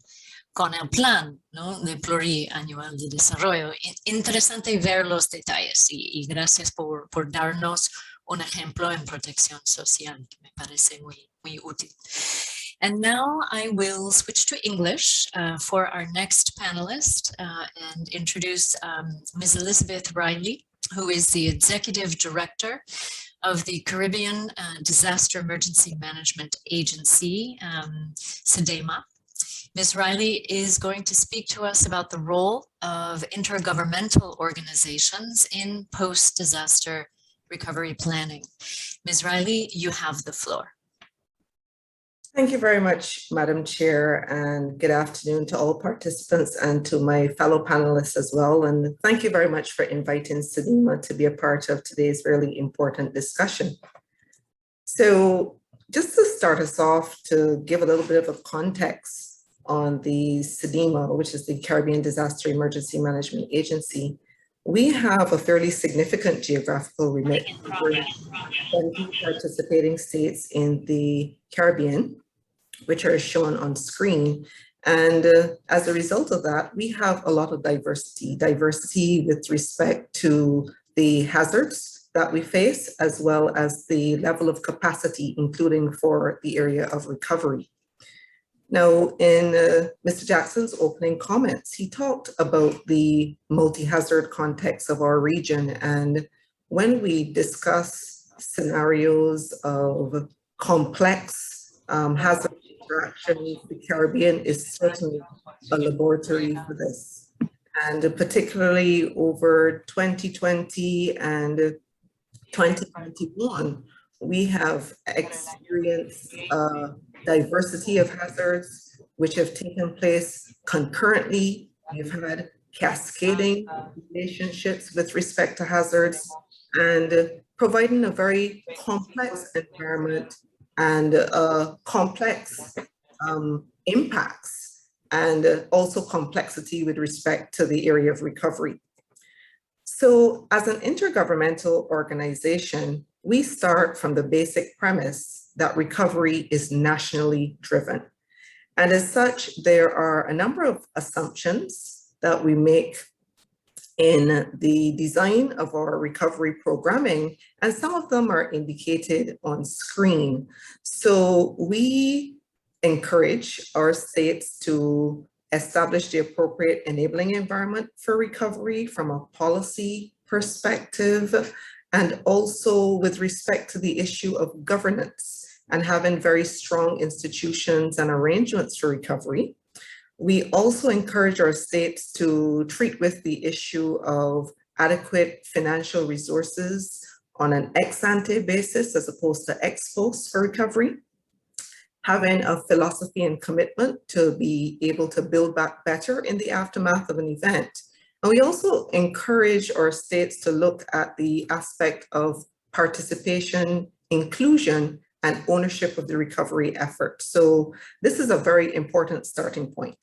[SPEAKER 2] con el plan, ¿no? De plurianual de desarrollo. Interesante ver los detalles y gracias por darnos un ejemplo en protección social que me parece muy, muy útil. And now I will switch to English for our next panelist and introduce Ms. Elizabeth Riley, who is the Executive Director of the Caribbean Disaster Emergency Management Agency, CDEMA. Ms. Riley is going to speak to us about the role of intergovernmental organizations in post-disaster recovery planning. Ms. Riley, you have the floor.
[SPEAKER 5] Thank you very much, Madam Chair, and good afternoon to all participants and to my fellow panelists as well. And thank you very much for inviting CDEMA to be a part of today's really important discussion. So just to start us off, to give a little bit of a context on the CDEMA, which is the Caribbean Disaster Emergency Management Agency, we have a fairly significant geographical remit for 20 participating states in the Caribbean, which are shown on screen. And as a result of that, we have a lot of diversity with respect to the hazards that we face, as well as the level of capacity, including for the area of recovery. Now, in Mr. Jackson's opening comments, he talked about the multi-hazard context of our region. And when we discuss scenarios of complex hazard interactions, the Caribbean is certainly a laboratory for this. And particularly over 2020 and 2021, we have experienced diversity of hazards which have taken place concurrently. We've had cascading relationships with respect to hazards and providing a very complex environment and complex impacts and also complexity with respect to the area of recovery. So as an intergovernmental organization, we start from the basic premise that recovery is nationally driven. And as such, there are a number of assumptions that we make in the design of our recovery programming, and some of them are indicated on screen. So we encourage our states to establish the appropriate enabling environment for recovery from a policy perspective, and also with respect to the issue of governance and having very strong institutions and arrangements for recovery. We also encourage our states to treat with the issue of adequate financial resources on an ex-ante basis as opposed to ex-post for recovery, having a philosophy and commitment to be able to build back better in the aftermath of an event. And we also encourage our states to look at the aspect of participation, inclusion, and ownership of the recovery effort. So this is a very important starting point.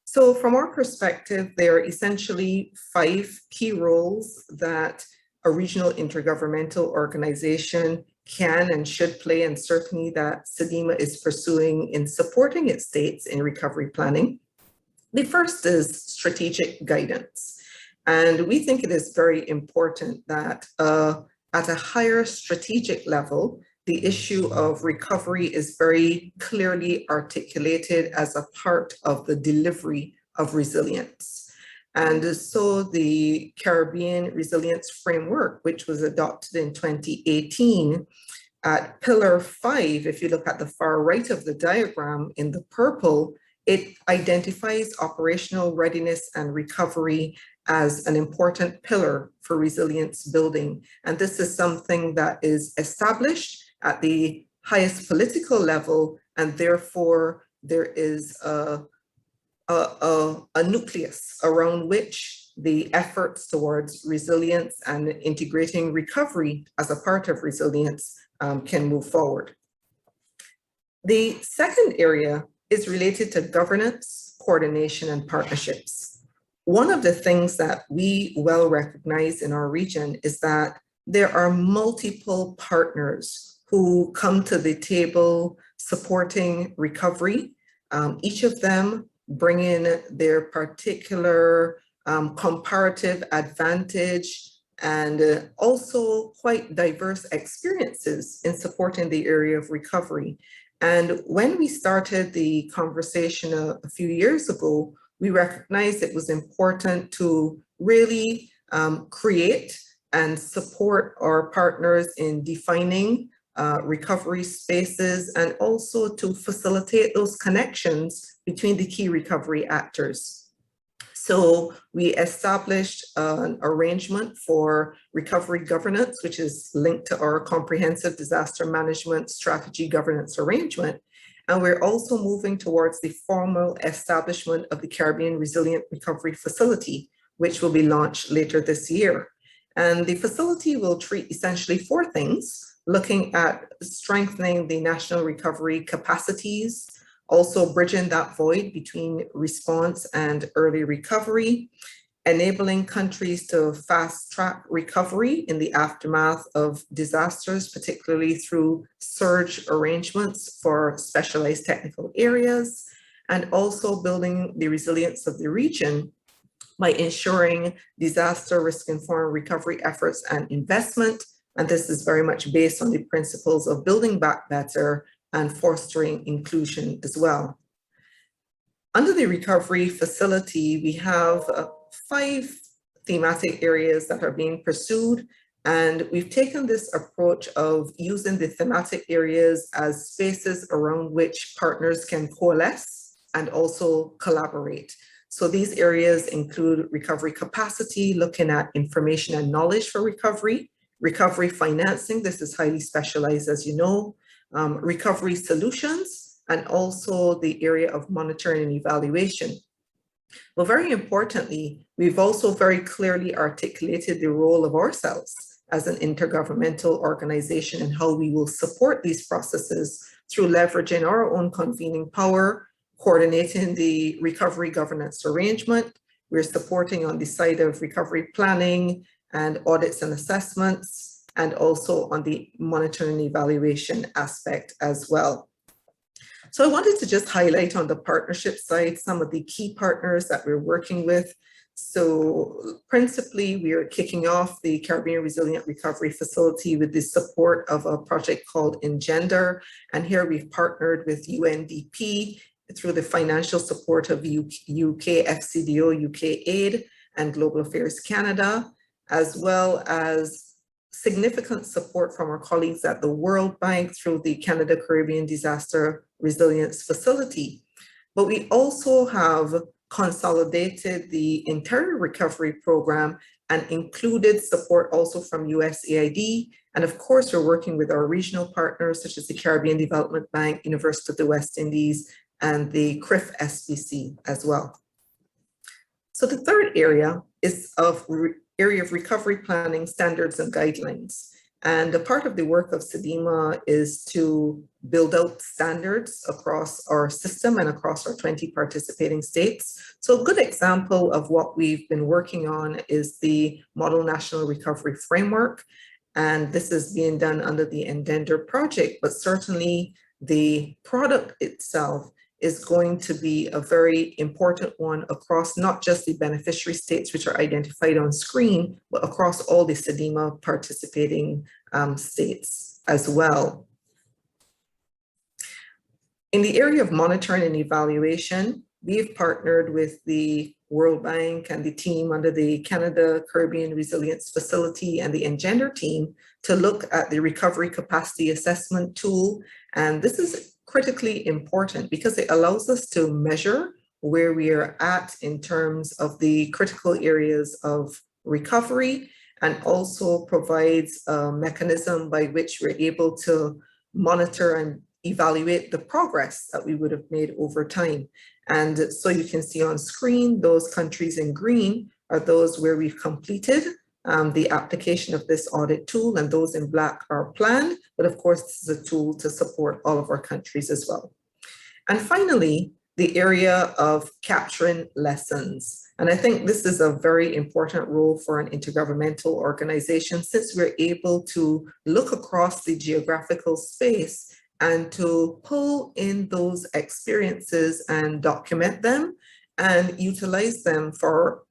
[SPEAKER 5] So from our perspective, there are essentially 5 key roles that a regional intergovernmental organization can and should play, and certainly that CDEMA is pursuing in supporting its states in recovery planning. The first is strategic guidance. And we think it is very important that at a higher strategic level, the issue of recovery is very clearly articulated as a part of the delivery of resilience. And so the Caribbean Resilience Framework, which was adopted in 2018, at Pillar 5, if you look at the far right of the diagram in the purple, it identifies operational readiness and recovery as an important pillar for resilience building. And this is something that is established at the highest political level, and therefore there is a nucleus around which the efforts towards resilience and integrating recovery as a part of resilience can move forward. The second area is related to governance, coordination, and partnerships. One of the things that we well recognize in our region is that there are multiple partners who come to the table supporting recovery, each of them bringing their particular comparative advantage and also quite diverse experiences in supporting the area of recovery. And when we started the conversation a few years ago, we recognized it was important to really create and support our partners in defining recovery spaces, and also to facilitate those connections between the key recovery actors. So we established an arrangement for recovery governance, which is linked to our comprehensive disaster management strategy governance arrangement. And we're also moving towards the formal establishment of the Caribbean Resilient Recovery Facility, which will be launched later this year. And the facility will treat essentially 4 things: looking at strengthening the national recovery capacities, also bridging that void between response and early recovery, enabling countries to fast-track recovery in the aftermath of disasters, particularly through surge arrangements for specialized technical areas, and also building the resilience of the region by ensuring disaster risk-informed recovery efforts and investment. And this is very much based on the principles of building back better and fostering inclusion as well. Under the recovery facility, we have 5 thematic areas that are being pursued. And we've taken this approach of using the thematic areas as spaces around which partners can coalesce and also collaborate. So these areas include recovery capacity, looking at information and knowledge for recovery, recovery financing, this is highly specialized, as you know, recovery solutions, and also the area of monitoring and evaluation. But very importantly, we've also very clearly articulated the role of ourselves as an intergovernmental organization and how we will support these processes through leveraging our own convening power, coordinating the recovery governance arrangement. We're supporting on the side of recovery planning and audits and assessments, and also on the monitoring and evaluation aspect as well. So I wanted to just highlight on the partnership side some of the key partners that we're working with. So principally, we are kicking off the Caribbean Resilient Recovery Facility with the support of a project called Engender. And here we've partnered with UNDP through the financial support of UK FCDO, UK Aid, and Global Affairs Canada, as well as significant support from our colleagues at the World Bank through the Canada Caribbean Disaster Resilience Facility. But we also have consolidated the entire recovery program and included support also from USAID. And of course, we're working with our regional partners such as the Caribbean Development Bank, University of the West Indies, and the CRIF SBC as well. So the third area is area of recovery planning standards and guidelines. And a part of the work of CDEMA is to build out standards across our system and across our 20 participating states. So a good example of what we've been working on is the Model National Recovery Framework. And this is being done under the Engender project, but certainly the product itself is going to be a very important one across not just the beneficiary states, which are identified on screen, but across all the CDEMA participating states as well. In the area of monitoring and evaluation, we've partnered with the World Bank and the team under the Canada Caribbean Resilience Facility and the Engender team to look at the recovery capacity assessment tool. And this is critically important because it allows us to measure where we are at in terms of the critical areas of recovery, and also provides a mechanism by which we're able to monitor and evaluate the progress that we would have made over time. And so you can see on screen, those countries in green are those where we've completed the application of this audit tool, and those in black are planned. But of course, this is a tool to support all of our countries as well. And finally, the area of capturing lessons. And I think this is a very important role for an intergovernmental organization, since we're able to look across the geographical space and to pull in those experiences and document them and utilize them for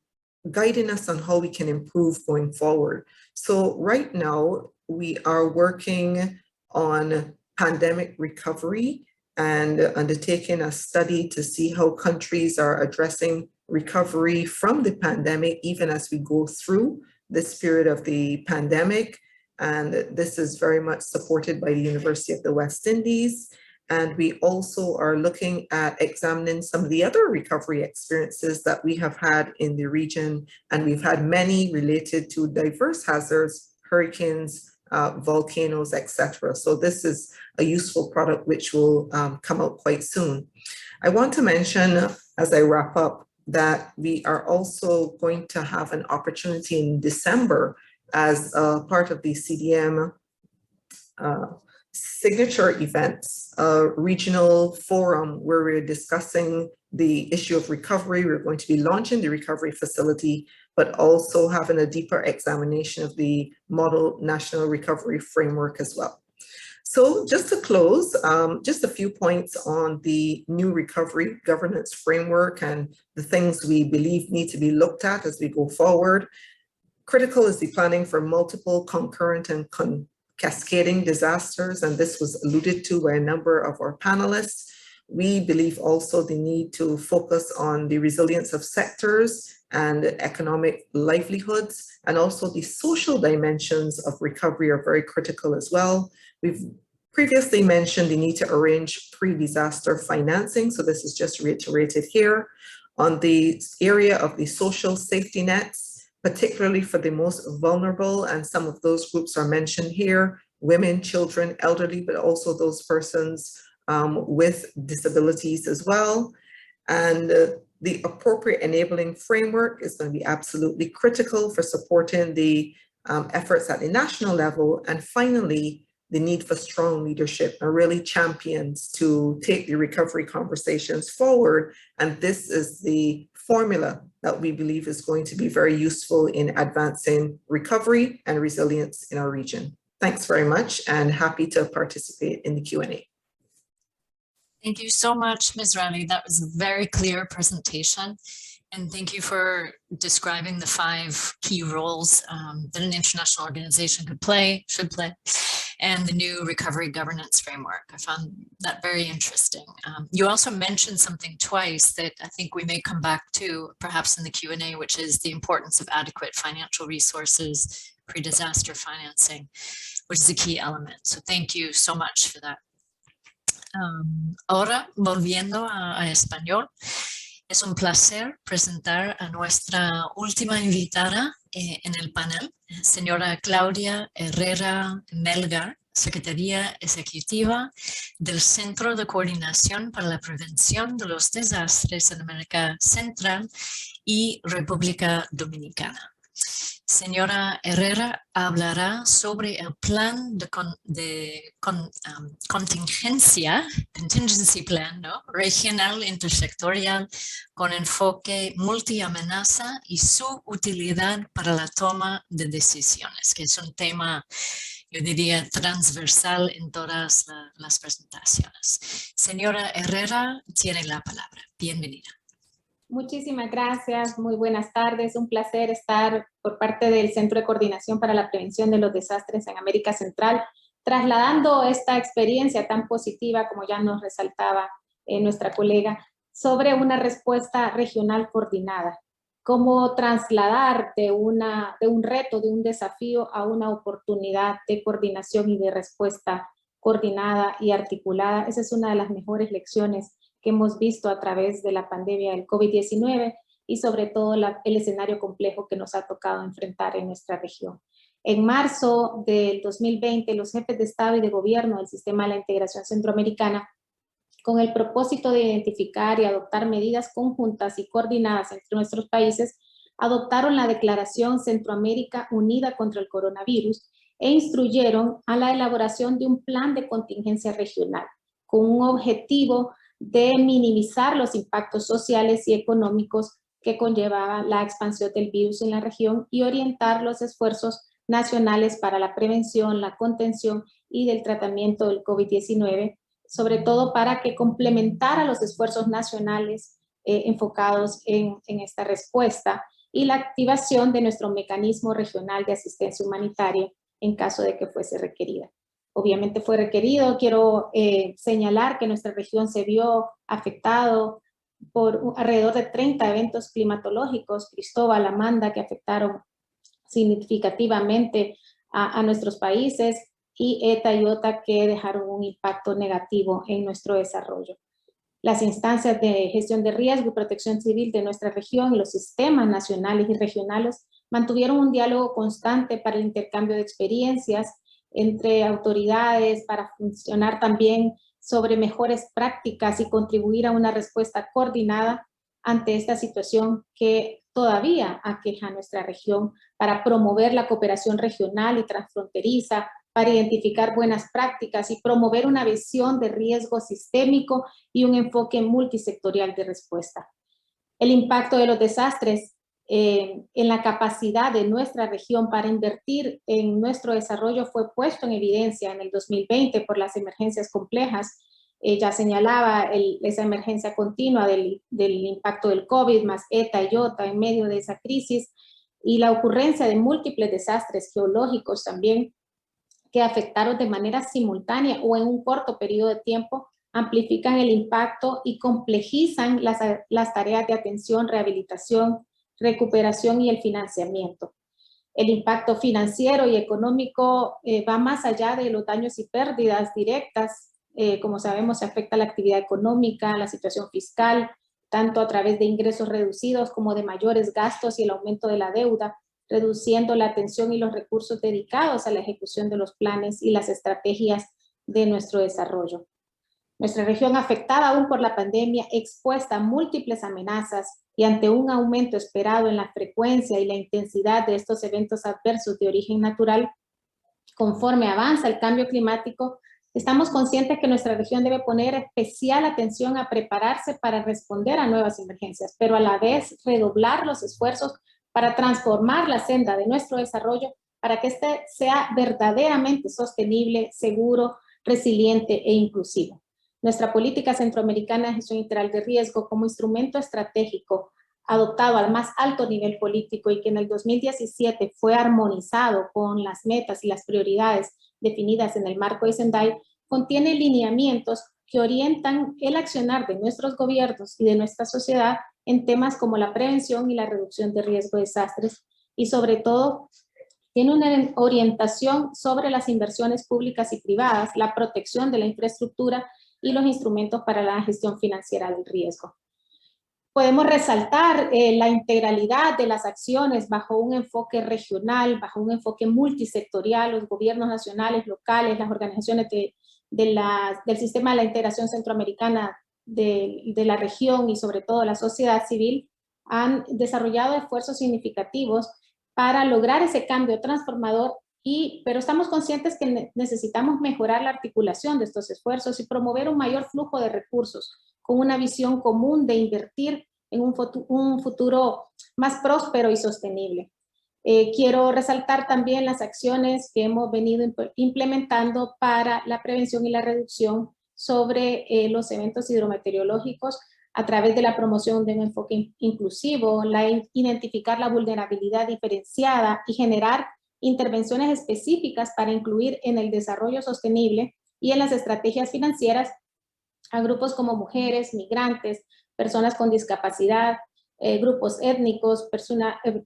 [SPEAKER 5] guiding us on how we can improve going forward. So right now, we are working on pandemic recovery and undertaking a study to see how countries are addressing recovery from the pandemic, even as we go through this period of the pandemic. And this is very much supported by the University of the West Indies. And we also are looking at examining some of the other recovery experiences that we have had in the region. And we've had many related to diverse hazards, hurricanes, volcanoes, etc. So this is a useful product which will come out quite soon. I want to mention, as I wrap up, that we are also going to have an opportunity in December as a part of the CDM signature events, a regional forum where we're discussing the issue of recovery. We're going to be launching the recovery facility, but also having a deeper examination of the Model National Recovery Framework as well. So just to close, just a few points on the new recovery governance framework and the things we believe need to be looked at as we go forward. Critical is the planning for multiple concurrent and cascading disasters, and this was alluded to by a number of our panelists. We believe also the need to focus on the resilience of sectors and economic livelihoods, and also the social dimensions of recovery are very critical as well. We've previously mentioned the need to arrange pre-disaster financing, so this is just reiterated here. On the area of the social safety nets, particularly for the most vulnerable, and some of those groups are mentioned here, women, children, elderly, but also those persons with disabilities as well. And the appropriate enabling framework is going to be absolutely critical for supporting the efforts at the national level. And finally, the need for strong leadership and really champions to take the recovery conversations forward. And this is the formula that we believe is going to be very useful in advancing recovery and resilience in our region. Thanks very much, and happy to participate in the Q&A.
[SPEAKER 2] Thank you so much, Ms. Riley. That was a very clear presentation. And thank you for describing the 5 key roles that an international organization should play, and the new recovery governance framework. I found that very interesting. You also mentioned something twice that I think we may come back to perhaps in the Q&A, which is the importance of adequate financial resources, pre-disaster financing, which is a key element. So thank you so much for that. Ahora, volviendo a español. Es un placer presentar a nuestra última invitada en el panel, señora Claudia Herrera Melgar, Secretaría Ejecutiva del Centro de Coordinación para la Prevención de los Desastres en América Central y República Dominicana. Señora Herrera hablará sobre el plan de contingencia, contingency plan, ¿no? Regional intersectorial con enfoque multiamenaza y su utilidad para la toma de decisiones, que es un tema, yo diría, transversal en todas las presentaciones. Señora Herrera, tiene la palabra. Bienvenida.
[SPEAKER 6] Muchísimas gracias, muy buenas tardes. Un placer estar por parte del Centro de Coordinación para la Prevención de los Desastres en América Central, trasladando esta experiencia tan positiva, como ya nos resaltaba nuestra colega, sobre una respuesta regional coordinada. Cómo trasladar de un reto, de un desafío a una oportunidad de coordinación y de respuesta coordinada y articulada. Esa es una de las mejores lecciones que hemos visto a través de la pandemia del COVID-19 y sobre todo el escenario complejo que nos ha tocado enfrentar en nuestra región. En marzo del 2020, los jefes de Estado y de Gobierno del Sistema de la Integración Centroamericana, con el propósito de identificar y adoptar medidas conjuntas y coordinadas entre nuestros países, adoptaron la Declaración Centroamérica Unida contra el Coronavirus e instruyeron a la elaboración de un plan de contingencia regional con un objetivo de minimizar los impactos sociales y económicos que conllevaba la expansión del virus en la región y orientar los esfuerzos nacionales para la prevención, la contención y del tratamiento del COVID-19, sobre todo para que complementara los esfuerzos nacionales enfocados en esta respuesta y la activación de nuestro mecanismo regional de asistencia humanitaria en caso de que fuese requerida. Obviamente fue requerido. Quiero señalar que nuestra región se vio afectado por alrededor de 30 eventos climatológicos, Cristóbal, Amanda, que afectaron significativamente a nuestros países, y ETA y OTA, que dejaron un impacto negativo en nuestro desarrollo. Las instancias de gestión de riesgo y protección civil de nuestra región y los sistemas nacionales y regionales mantuvieron un diálogo constante para el intercambio de experiencias entre autoridades, para funcionar también sobre mejores prácticas y contribuir a una respuesta coordinada ante esta situación que todavía aqueja a nuestra región, para promover la cooperación regional y transfronteriza, para identificar buenas prácticas y promover una visión de riesgo sistémico y un enfoque multisectorial de respuesta. El impacto de los desastres en la capacidad de nuestra región para invertir en nuestro desarrollo fue puesto en evidencia en el 2020 por las emergencias complejas. Ya señalaba esa emergencia continua del impacto del COVID, más ETA y OTA en medio de esa crisis, y la ocurrencia de múltiples desastres geológicos también que afectaron de manera simultánea o en un corto periodo de tiempo, amplifican el impacto y complejizan las tareas de atención, rehabilitación, recuperación y el financiamiento. El impacto financiero y económico va más allá de los daños y pérdidas directas. Como sabemos, se afecta la actividad económica, la situación fiscal, tanto a través de ingresos reducidos como de mayores gastos y el aumento de la deuda, reduciendo la atención y los recursos dedicados a la ejecución de los planes y las estrategias de nuestro desarrollo. Nuestra región, afectada aún por la pandemia, expuesta a múltiples amenazas y ante un aumento esperado en la frecuencia y la intensidad de estos eventos adversos de origen natural, conforme avanza el cambio climático, Estamos conscientes que nuestra región debe poner especial atención a prepararse para responder a nuevas emergencias, pero a la vez redoblar los esfuerzos para transformar la senda de nuestro desarrollo para que este sea verdaderamente sostenible, seguro, resiliente e inclusivo. Nuestra política centroamericana de gestión integral de riesgo como instrumento estratégico adoptado al más alto nivel político y que en el 2017 fue armonizado con las metas y las prioridades definidas en el marco de Sendai, contiene lineamientos que orientan el accionar de nuestros gobiernos y de nuestra sociedad en temas como la prevención y la reducción de riesgo de desastres y sobre todo tiene una orientación sobre las inversiones públicas y privadas, la protección de la infraestructura y los instrumentos para la gestión financiera del riesgo. Podemos resaltar la integralidad de las acciones bajo un enfoque regional, bajo un enfoque multisectorial, los gobiernos nacionales, locales, las organizaciones del sistema de la integración centroamericana de la región y sobre todo la sociedad civil han desarrollado esfuerzos significativos para lograr ese cambio transformador, pero estamos conscientes que necesitamos mejorar la articulación de estos esfuerzos y promover un mayor flujo de recursos con una visión común de invertir en un futuro más próspero y sostenible. Quiero resaltar también las acciones que hemos venido implementando para la prevención y la reducción sobre los eventos hidrometeorológicos a través de la promoción de un enfoque inclusivo, identificar la vulnerabilidad diferenciada y generar intervenciones específicas para incluir en el desarrollo sostenible y en las estrategias financieras a grupos como mujeres, migrantes, personas con discapacidad, grupos étnicos,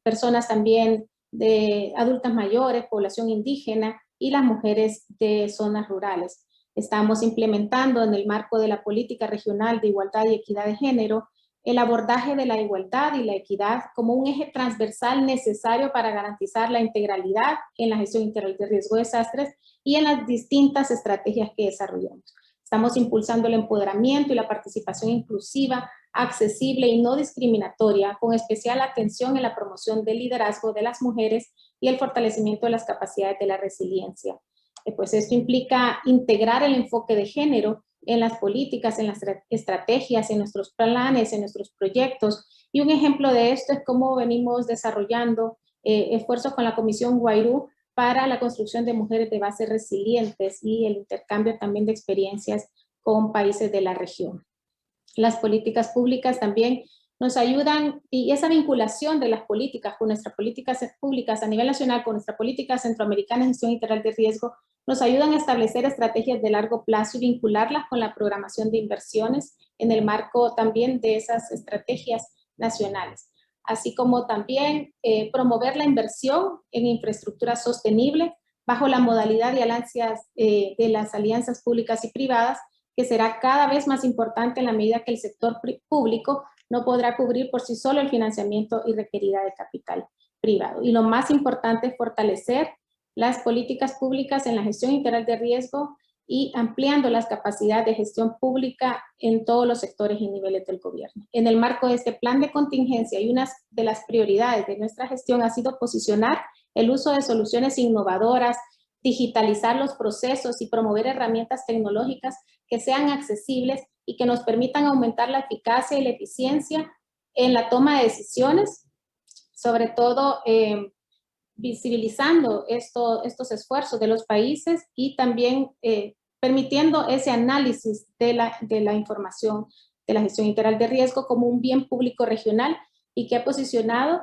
[SPEAKER 6] personas también de adultas mayores, población indígena y las mujeres de zonas rurales. Estamos implementando en el marco de la política regional de igualdad y equidad de género el abordaje de la igualdad y la equidad como un eje transversal necesario para garantizar la integralidad en la gestión integral de riesgo de desastres y en las distintas estrategias que desarrollamos. Estamos impulsando el empoderamiento y la participación inclusiva, accesible y no discriminatoria, con especial atención en la promoción del liderazgo de las mujeres y el fortalecimiento de las capacidades de la resiliencia. Pues esto implica integrar el enfoque de género en las políticas, en las estrategias, en nuestros planes, en nuestros proyectos. Y un ejemplo de esto es cómo venimos desarrollando esfuerzos con la Comisión Guairú para la construcción de mujeres de base resilientes y el intercambio también de experiencias con países de la región. Las políticas públicas también nos ayudan, y esa vinculación de las políticas con nuestras políticas públicas a nivel nacional, con nuestra política centroamericana de gestión integral de riesgo, nos ayudan a establecer estrategias de largo plazo y vincularlas con la programación de inversiones en el marco también de esas estrategias nacionales, así como también promover la inversión en infraestructura sostenible bajo la modalidad de las alianzas públicas y privadas, que será cada vez más importante en la medida que el sector público no podrá cubrir por sí solo el financiamiento y requerida de capital privado. Y lo más importante es fortalecer las políticas públicas en la gestión integral de riesgo y ampliando las capacidades de gestión pública en todos los sectores y niveles del gobierno. En el marco de este plan de contingencia, y una de las prioridades de nuestra gestión ha sido posicionar el uso de soluciones innovadoras, digitalizar los procesos y promover herramientas tecnológicas que sean accesibles y que nos permitan aumentar la eficacia y la eficiencia en la toma de decisiones, sobre todo visibilizando estos esfuerzos de los países y también permitiendo ese análisis de la información de la gestión integral de riesgo como un bien público regional y que ha posicionado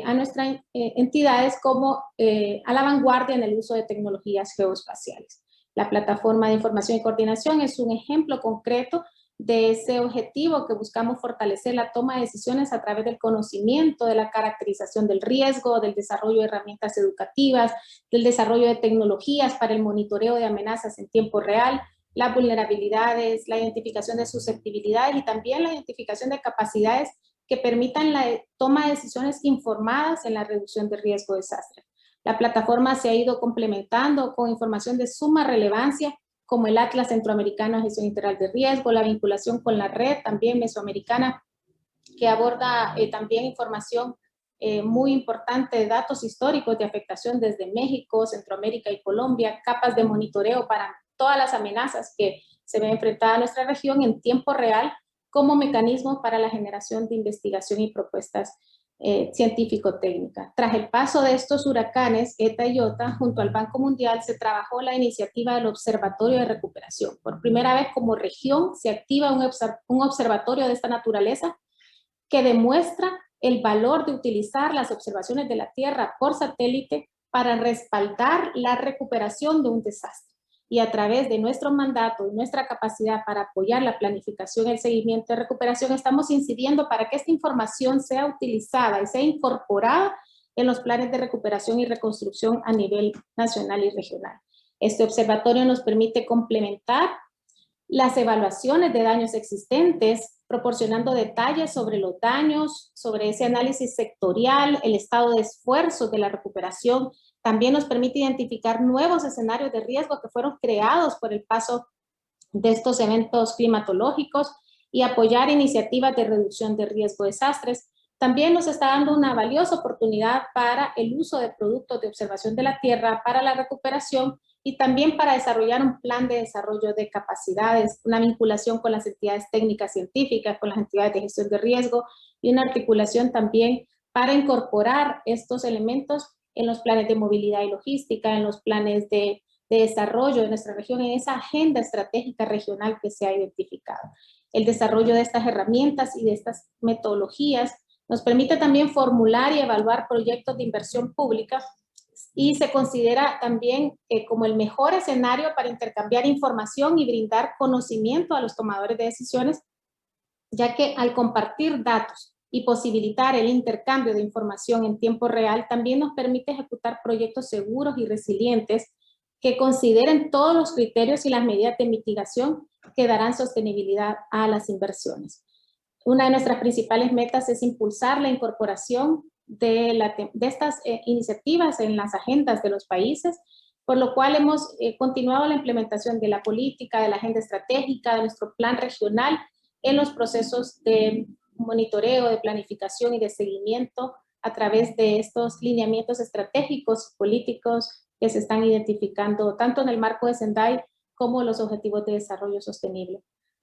[SPEAKER 6] a nuestras entidades como a la vanguardia en el uso de tecnologías geoespaciales. La plataforma de información y coordinación es un ejemplo concreto de ese objetivo que buscamos fortalecer la toma de decisiones a través del conocimiento, de la caracterización del riesgo, del desarrollo de herramientas educativas, del desarrollo de tecnologías para el monitoreo de amenazas en tiempo real, las vulnerabilidades, la identificación de susceptibilidades y también la identificación de capacidades que permitan la toma de decisiones informadas en la reducción de riesgo de desastre. La plataforma se ha ido complementando con información de suma relevancia como el Atlas Centroamericano de Gestión Integral de Riesgo, la vinculación con la red también mesoamericana, que aborda también información muy importante de datos históricos de afectación desde México, Centroamérica y Colombia, capas de monitoreo para todas las amenazas que se ven enfrentadas a nuestra región en tiempo real como mecanismo para la generación de investigación y propuestas científico-técnicas. Tras el paso de estos huracanes, ETA y IOTA, junto al Banco Mundial, se trabajó la iniciativa del Observatorio de Recuperación. Por primera vez como región se activa un observatorio de esta naturaleza que demuestra el valor de utilizar las observaciones de la Tierra por satélite para respaldar la recuperación de un desastre. Y a través de nuestro mandato y nuestra capacidad para apoyar la planificación y el seguimiento de recuperación, estamos incidiendo para que esta información sea utilizada y sea incorporada en los planes de recuperación y reconstrucción a nivel nacional y regional. Este observatorio nos permite complementar las evaluaciones de daños existentes, proporcionando detalles sobre los daños, sobre ese análisis sectorial, el estado de esfuerzo de la recuperación. También nos permite identificar nuevos escenarios de riesgo que fueron creados por el paso de estos eventos climatológicos y apoyar iniciativas de reducción de riesgo de desastres. También nos está dando una valiosa oportunidad para el uso de productos de observación de la Tierra, para la recuperación y también para desarrollar un plan de desarrollo de capacidades, una vinculación con las entidades técnicas científicas, con las entidades de gestión de riesgo y una articulación también para incorporar estos elementos en los planes de movilidad y logística, en los planes de desarrollo de nuestra región, en esa agenda estratégica regional que se ha identificado. El desarrollo de estas herramientas y de estas metodologías nos permite también formular y evaluar proyectos de inversión pública y se considera también como el mejor escenario para intercambiar información y brindar conocimiento a los tomadores de decisiones, ya que al compartir datos y posibilitar el intercambio de información en tiempo real, también nos permite ejecutar proyectos seguros y resilientes que consideren todos los criterios y las medidas de mitigación que darán sostenibilidad a las inversiones. Una de nuestras principales metas es impulsar la incorporación de estas iniciativas en las agendas de los países, por lo cual hemos continuado la implementación de la política, de la agenda estratégica, de nuestro plan regional en los procesos de monitoreo, de planificación y de seguimiento a través de estos lineamientos estratégicos políticos que se están identificando tanto en el marco de Sendai como los objetivos de desarrollo sostenible.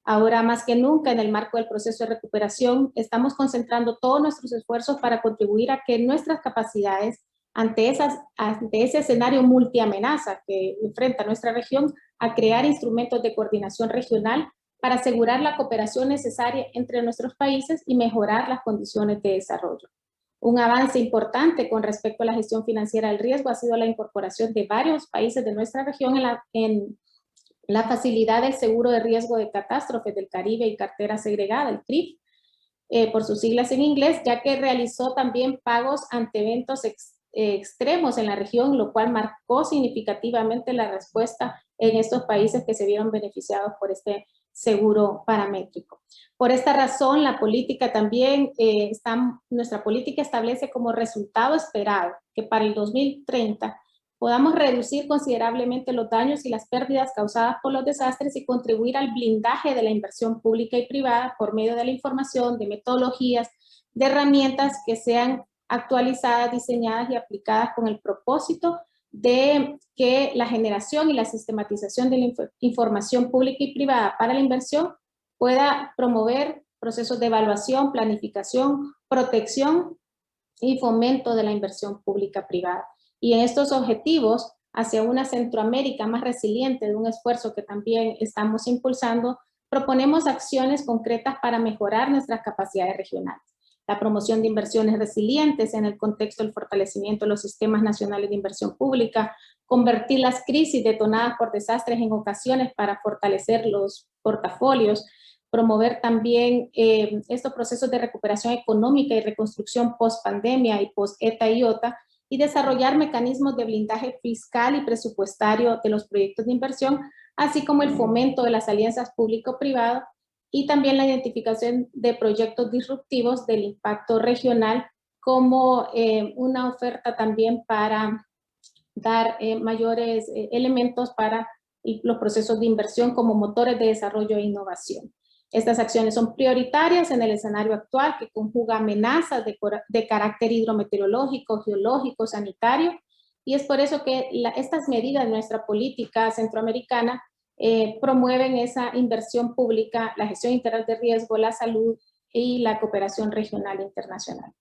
[SPEAKER 6] Ahora más que nunca en el marco del proceso de recuperación estamos concentrando todos nuestros esfuerzos para contribuir a que nuestras capacidades ante ese escenario multiamenaza que enfrenta nuestra región, a crear instrumentos de coordinación regional para asegurar la cooperación necesaria entre nuestros países y mejorar las condiciones de desarrollo. Un avance importante con respecto a la gestión financiera del riesgo ha sido la incorporación de varios países de nuestra región en la facilidad del seguro de riesgo de catástrofes del Caribe y cartera segregada, el CRIF, por sus siglas en inglés, ya que realizó también pagos ante eventos extremos en la región, lo cual marcó significativamente la respuesta en estos países que se vieron beneficiados por este seguro paramétrico. Por esta razón, la política también, nuestra política establece como resultado esperado que para el 2030 podamos reducir considerablemente los daños y las pérdidas causadas por los desastres y contribuir al blindaje de la inversión pública y privada por medio de la información, de metodologías, de herramientas que sean actualizadas, diseñadas y aplicadas con el propósito de que la generación y la sistematización de la información pública y privada para la inversión pueda promover procesos de evaluación, planificación, protección y fomento de la inversión pública privada. Y en estos objetivos, hacia una Centroamérica más resiliente, de un esfuerzo que también estamos impulsando, proponemos acciones concretas para mejorar nuestras capacidades regionales. La promoción de inversiones resilientes en el contexto del fortalecimiento de los sistemas nacionales de inversión pública, convertir las crisis detonadas por desastres en ocasiones para fortalecer los portafolios, promover también estos procesos de recuperación económica y reconstrucción post-pandemia y post-ETA y IOTA, y desarrollar mecanismos de blindaje fiscal y presupuestario de los proyectos de inversión, así como el fomento de las alianzas público-privadas y también la identificación de proyectos disruptivos del impacto regional como una oferta también para dar mayores elementos para los procesos de inversión como motores de desarrollo e innovación. Estas acciones son prioritarias en el escenario actual que conjuga amenazas de carácter hidrometeorológico, geológico, sanitario, y es por eso que estas medidas de nuestra política centroamericana promueven esa inversión pública, la gestión integral de riesgo, la salud y la cooperación regional e internacional.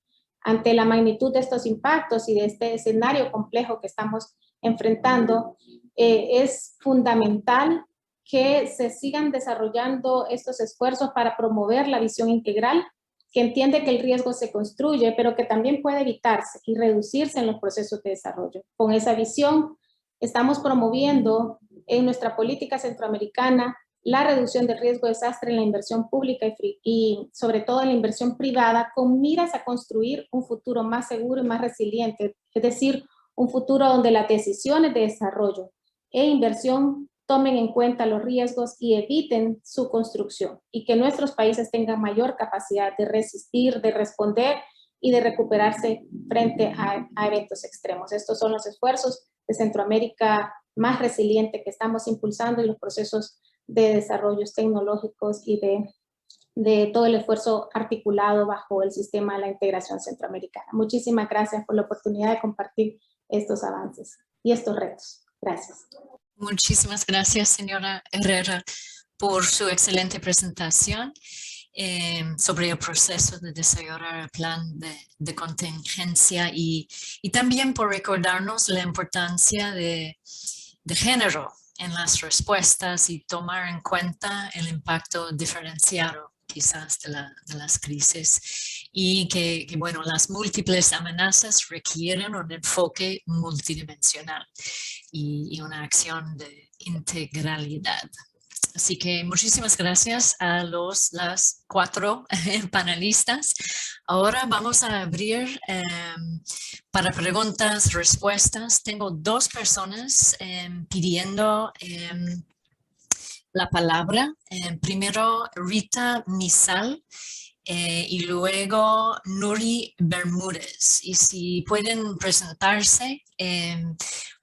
[SPEAKER 6] Ante la magnitud de estos impactos y de este escenario complejo que estamos enfrentando, es fundamental que se sigan desarrollando estos esfuerzos para promover la visión integral, que entiende que el riesgo se construye, pero que también puede evitarse y reducirse en los procesos de desarrollo. Con esa visión, estamos promoviendo en nuestra política centroamericana la reducción del riesgo de desastre en la inversión pública y sobre todo en la inversión privada, con miras a construir un futuro más seguro y más resiliente, es decir, un futuro donde las decisiones de desarrollo e inversión tomen en cuenta los riesgos y eviten su construcción, y que nuestros países tengan mayor capacidad de resistir, de responder y de recuperarse frente a eventos extremos. Estos son los esfuerzos de Centroamérica más resiliente que estamos impulsando y los procesos de desarrollos tecnológicos y de todo el esfuerzo articulado bajo el sistema de la integración centroamericana. Muchísimas gracias por la oportunidad de compartir estos avances y estos retos. Gracias.
[SPEAKER 2] Muchísimas gracias, señora Herrera, por su excelente presentación sobre el proceso de desarrollar el plan de contingencia y también por recordarnos la importancia de género en las respuestas y tomar en cuenta el impacto diferenciado quizás de las crisis y que bueno, las múltiples amenazas requieren un enfoque multidimensional y una acción de integralidad. Así que muchísimas gracias a las 4 panelistas. Ahora vamos a abrir para preguntas, respuestas. Tengo 2 personas pidiendo la palabra. Primero Rita Misal y luego Nuri Bermúdez. Y si pueden presentarse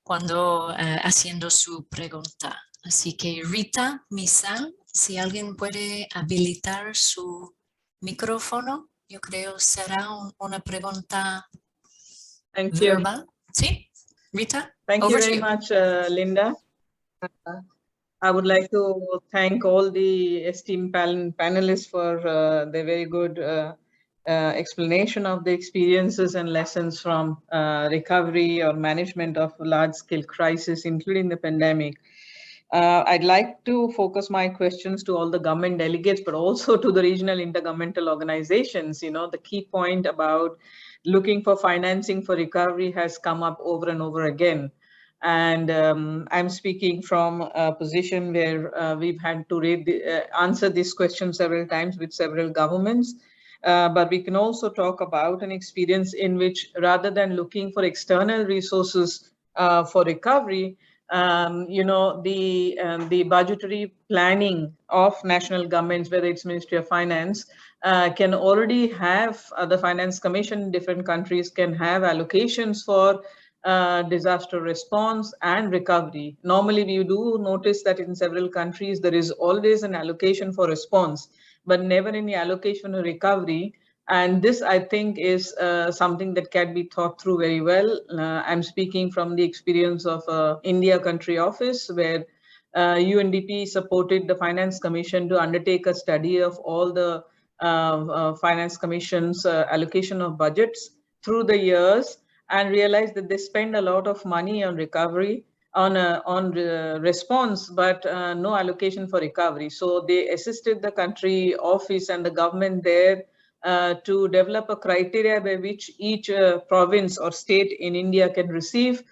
[SPEAKER 2] cuando haciendo su pregunta. Así que Rita Misal, si alguien puede habilitar su micrófono, yo creo será una pregunta
[SPEAKER 7] Thank you.
[SPEAKER 2] verbal. ¿Sí? Rita,
[SPEAKER 7] Thank you
[SPEAKER 2] over to
[SPEAKER 7] very
[SPEAKER 2] you.
[SPEAKER 7] much, Linda. I would like to thank all the esteemed panelists for their very good explanation of the experiences and lessons from recovery or management of large-scale crisis, including the pandemic. I'd like to focus my questions to all the government delegates, but also to the regional intergovernmental organizations. You know, the key point about looking for financing for recovery has come up over and over again. And I'm speaking from a position where we've had to answer this question several times with several governments. But we can also talk about an experience in which, rather than looking for external resources for recovery, you know, the budgetary planning of national governments, whether it's Ministry of Finance, can already have the Finance Commission in different countries can have allocations for disaster response and recovery. Normally, we do notice that in several countries, there is always an allocation for response, but never any allocation for recovery. And this, I think, is something that can be thought through very well. I'm speaking from the experience of India Country Office, where UNDP supported the Finance Commission to undertake a study of all the Finance Commission's allocation of budgets through the years, and realized that they spend a lot of money on recovery, on response, but no allocation for recovery. So they assisted the country office and the government there to develop a criteria by which each province or state in India can receive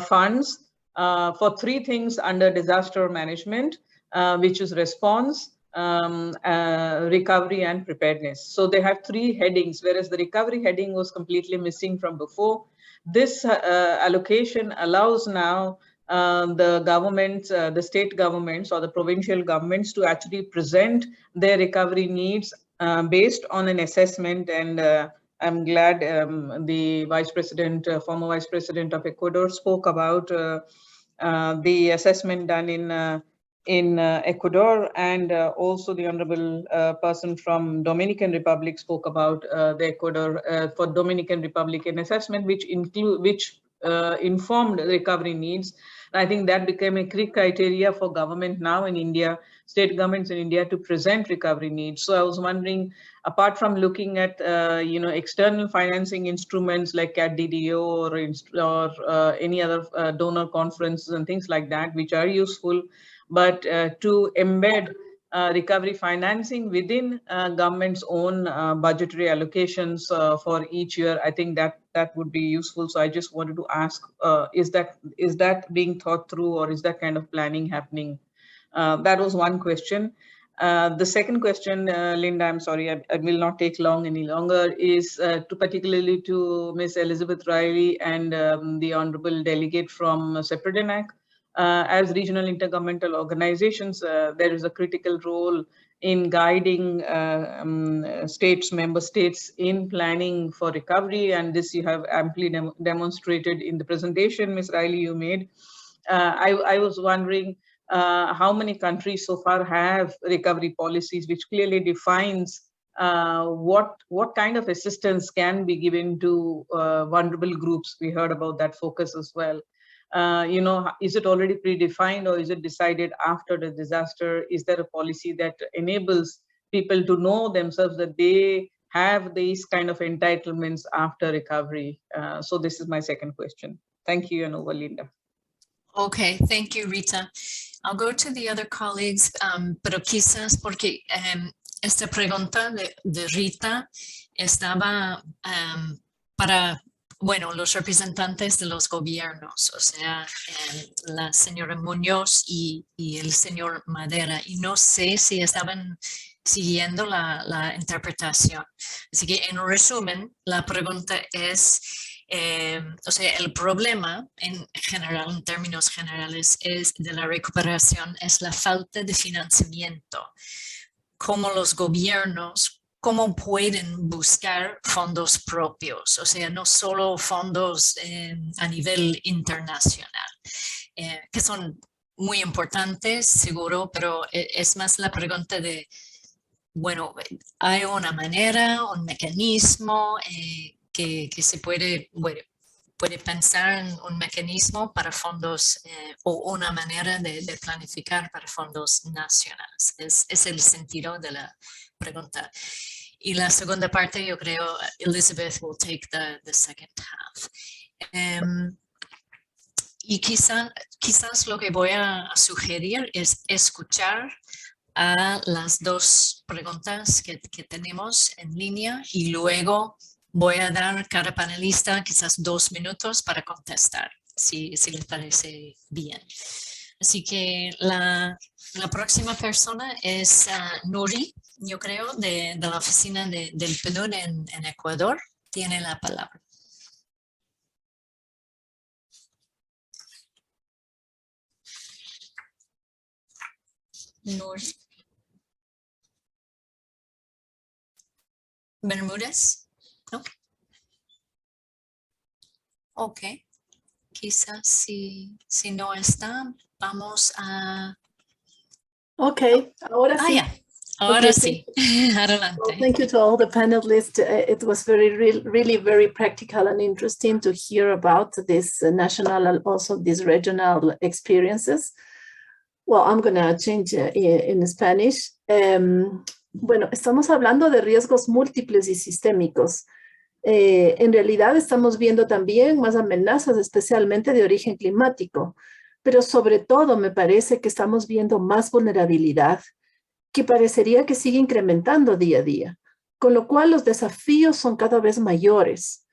[SPEAKER 7] funds for 3 things under disaster management, which is response, recovery and preparedness. So they have 3 headings, whereas the recovery heading was completely missing from before. This allocation allows now the governments, the state governments or the provincial governments to actually present their recovery needs based on an assessment. And I'm glad the Vice President, former Vice President of Ecuador spoke about the assessment done in Ecuador, and also the honorable person from Dominican Republic spoke about the Ecuador for Dominican Republic an assessment which informed recovery needs. I think that became a key criteria for government now in India, state governments in India, to present recovery needs. So I was wondering, apart from looking at external financing instruments like CADDDO or any other donor conferences and things like that, which are useful, but to embed recovery financing within government's own budgetary allocations for each year, I think that would be useful. So I just wanted to ask, is that being thought through, or is that kind of planning happening? That was one question. The second question, Linda, I'm sorry, I will not take long any longer, is particularly to Ms. Elizabeth Riley and the Honorable Delegate from CEPRDNAC. As regional intergovernmental organizations, there is a critical role in guiding member states in planning for recovery, and this you have amply demonstrated in the presentation, Ms. Riley, you made. I was wondering how many countries so far have recovery policies which clearly defines what kind of assistance can be given to vulnerable groups. We heard about that focus as well. Is it already predefined, or is it decided after the disaster? Is there a policy that enables people to know themselves that they have these kind of entitlements after recovery? So this is my second question. Thank you, and over, Linda.
[SPEAKER 2] Okay, thank you, Rita. I'll go to the other colleagues, pero quizás porque esta pregunta de Rita estaba para, bueno, los representantes de los gobiernos, o sea, la señora Muñoz y el señor Madera, y no sé si estaban siguiendo la interpretación. Así que, en resumen, la pregunta es, o sea, el problema en general, en términos generales, de la recuperación es la falta de financiamiento. Cómo los gobiernos, cómo pueden buscar fondos propios, o sea, no solo fondos a nivel internacional, que son muy importantes, seguro, pero es más la pregunta de, bueno, ¿hay una manera, un mecanismo que se puede pensar en un mecanismo para fondos o una manera de planificar para fondos nacionales? Es el sentido de la pregunta. Y la segunda parte, yo creo, Elizabeth will take the second half. Y quizás lo que voy a sugerir es escuchar a las dos preguntas que tenemos en línea, y luego voy a dar a cada panelista quizás 2 minutos para contestar, si les parece bien. Así que la próxima persona es Nuri, yo creo, de la oficina del PNUD en Ecuador. Tiene la palabra. Nuri. Bermúdez, ¿no? Ok. Quizás si no está, vamos a...
[SPEAKER 8] Okay, ahora sí.
[SPEAKER 2] Yeah. Ahora
[SPEAKER 8] Okay,
[SPEAKER 2] sí. Adelante.
[SPEAKER 8] Well, thank you to all the panelists. It was really very practical and interesting to hear about this national and also these regional experiences. Well, I'm going to change in Spanish. Bueno, estamos hablando de riesgos múltiples y sistémicos. En realidad estamos viendo también más amenazas, especialmente de origen climático, pero sobre todo me parece que estamos viendo más vulnerabilidad, que parecería que sigue incrementando día a día, con lo cual los desafíos son cada vez mayores.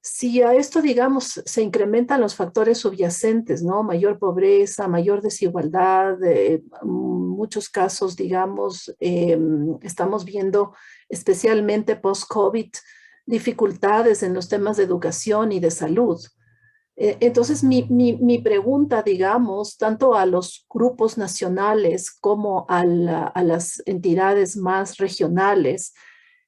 [SPEAKER 8] Si a esto, digamos, se incrementan los factores subyacentes, ¿no? Mayor pobreza, mayor desigualdad, muchos casos, digamos, estamos viendo, especialmente post-COVID, dificultades en los temas de educación y de salud. Entonces, mi pregunta, digamos, tanto a los grupos nacionales como a las entidades más regionales,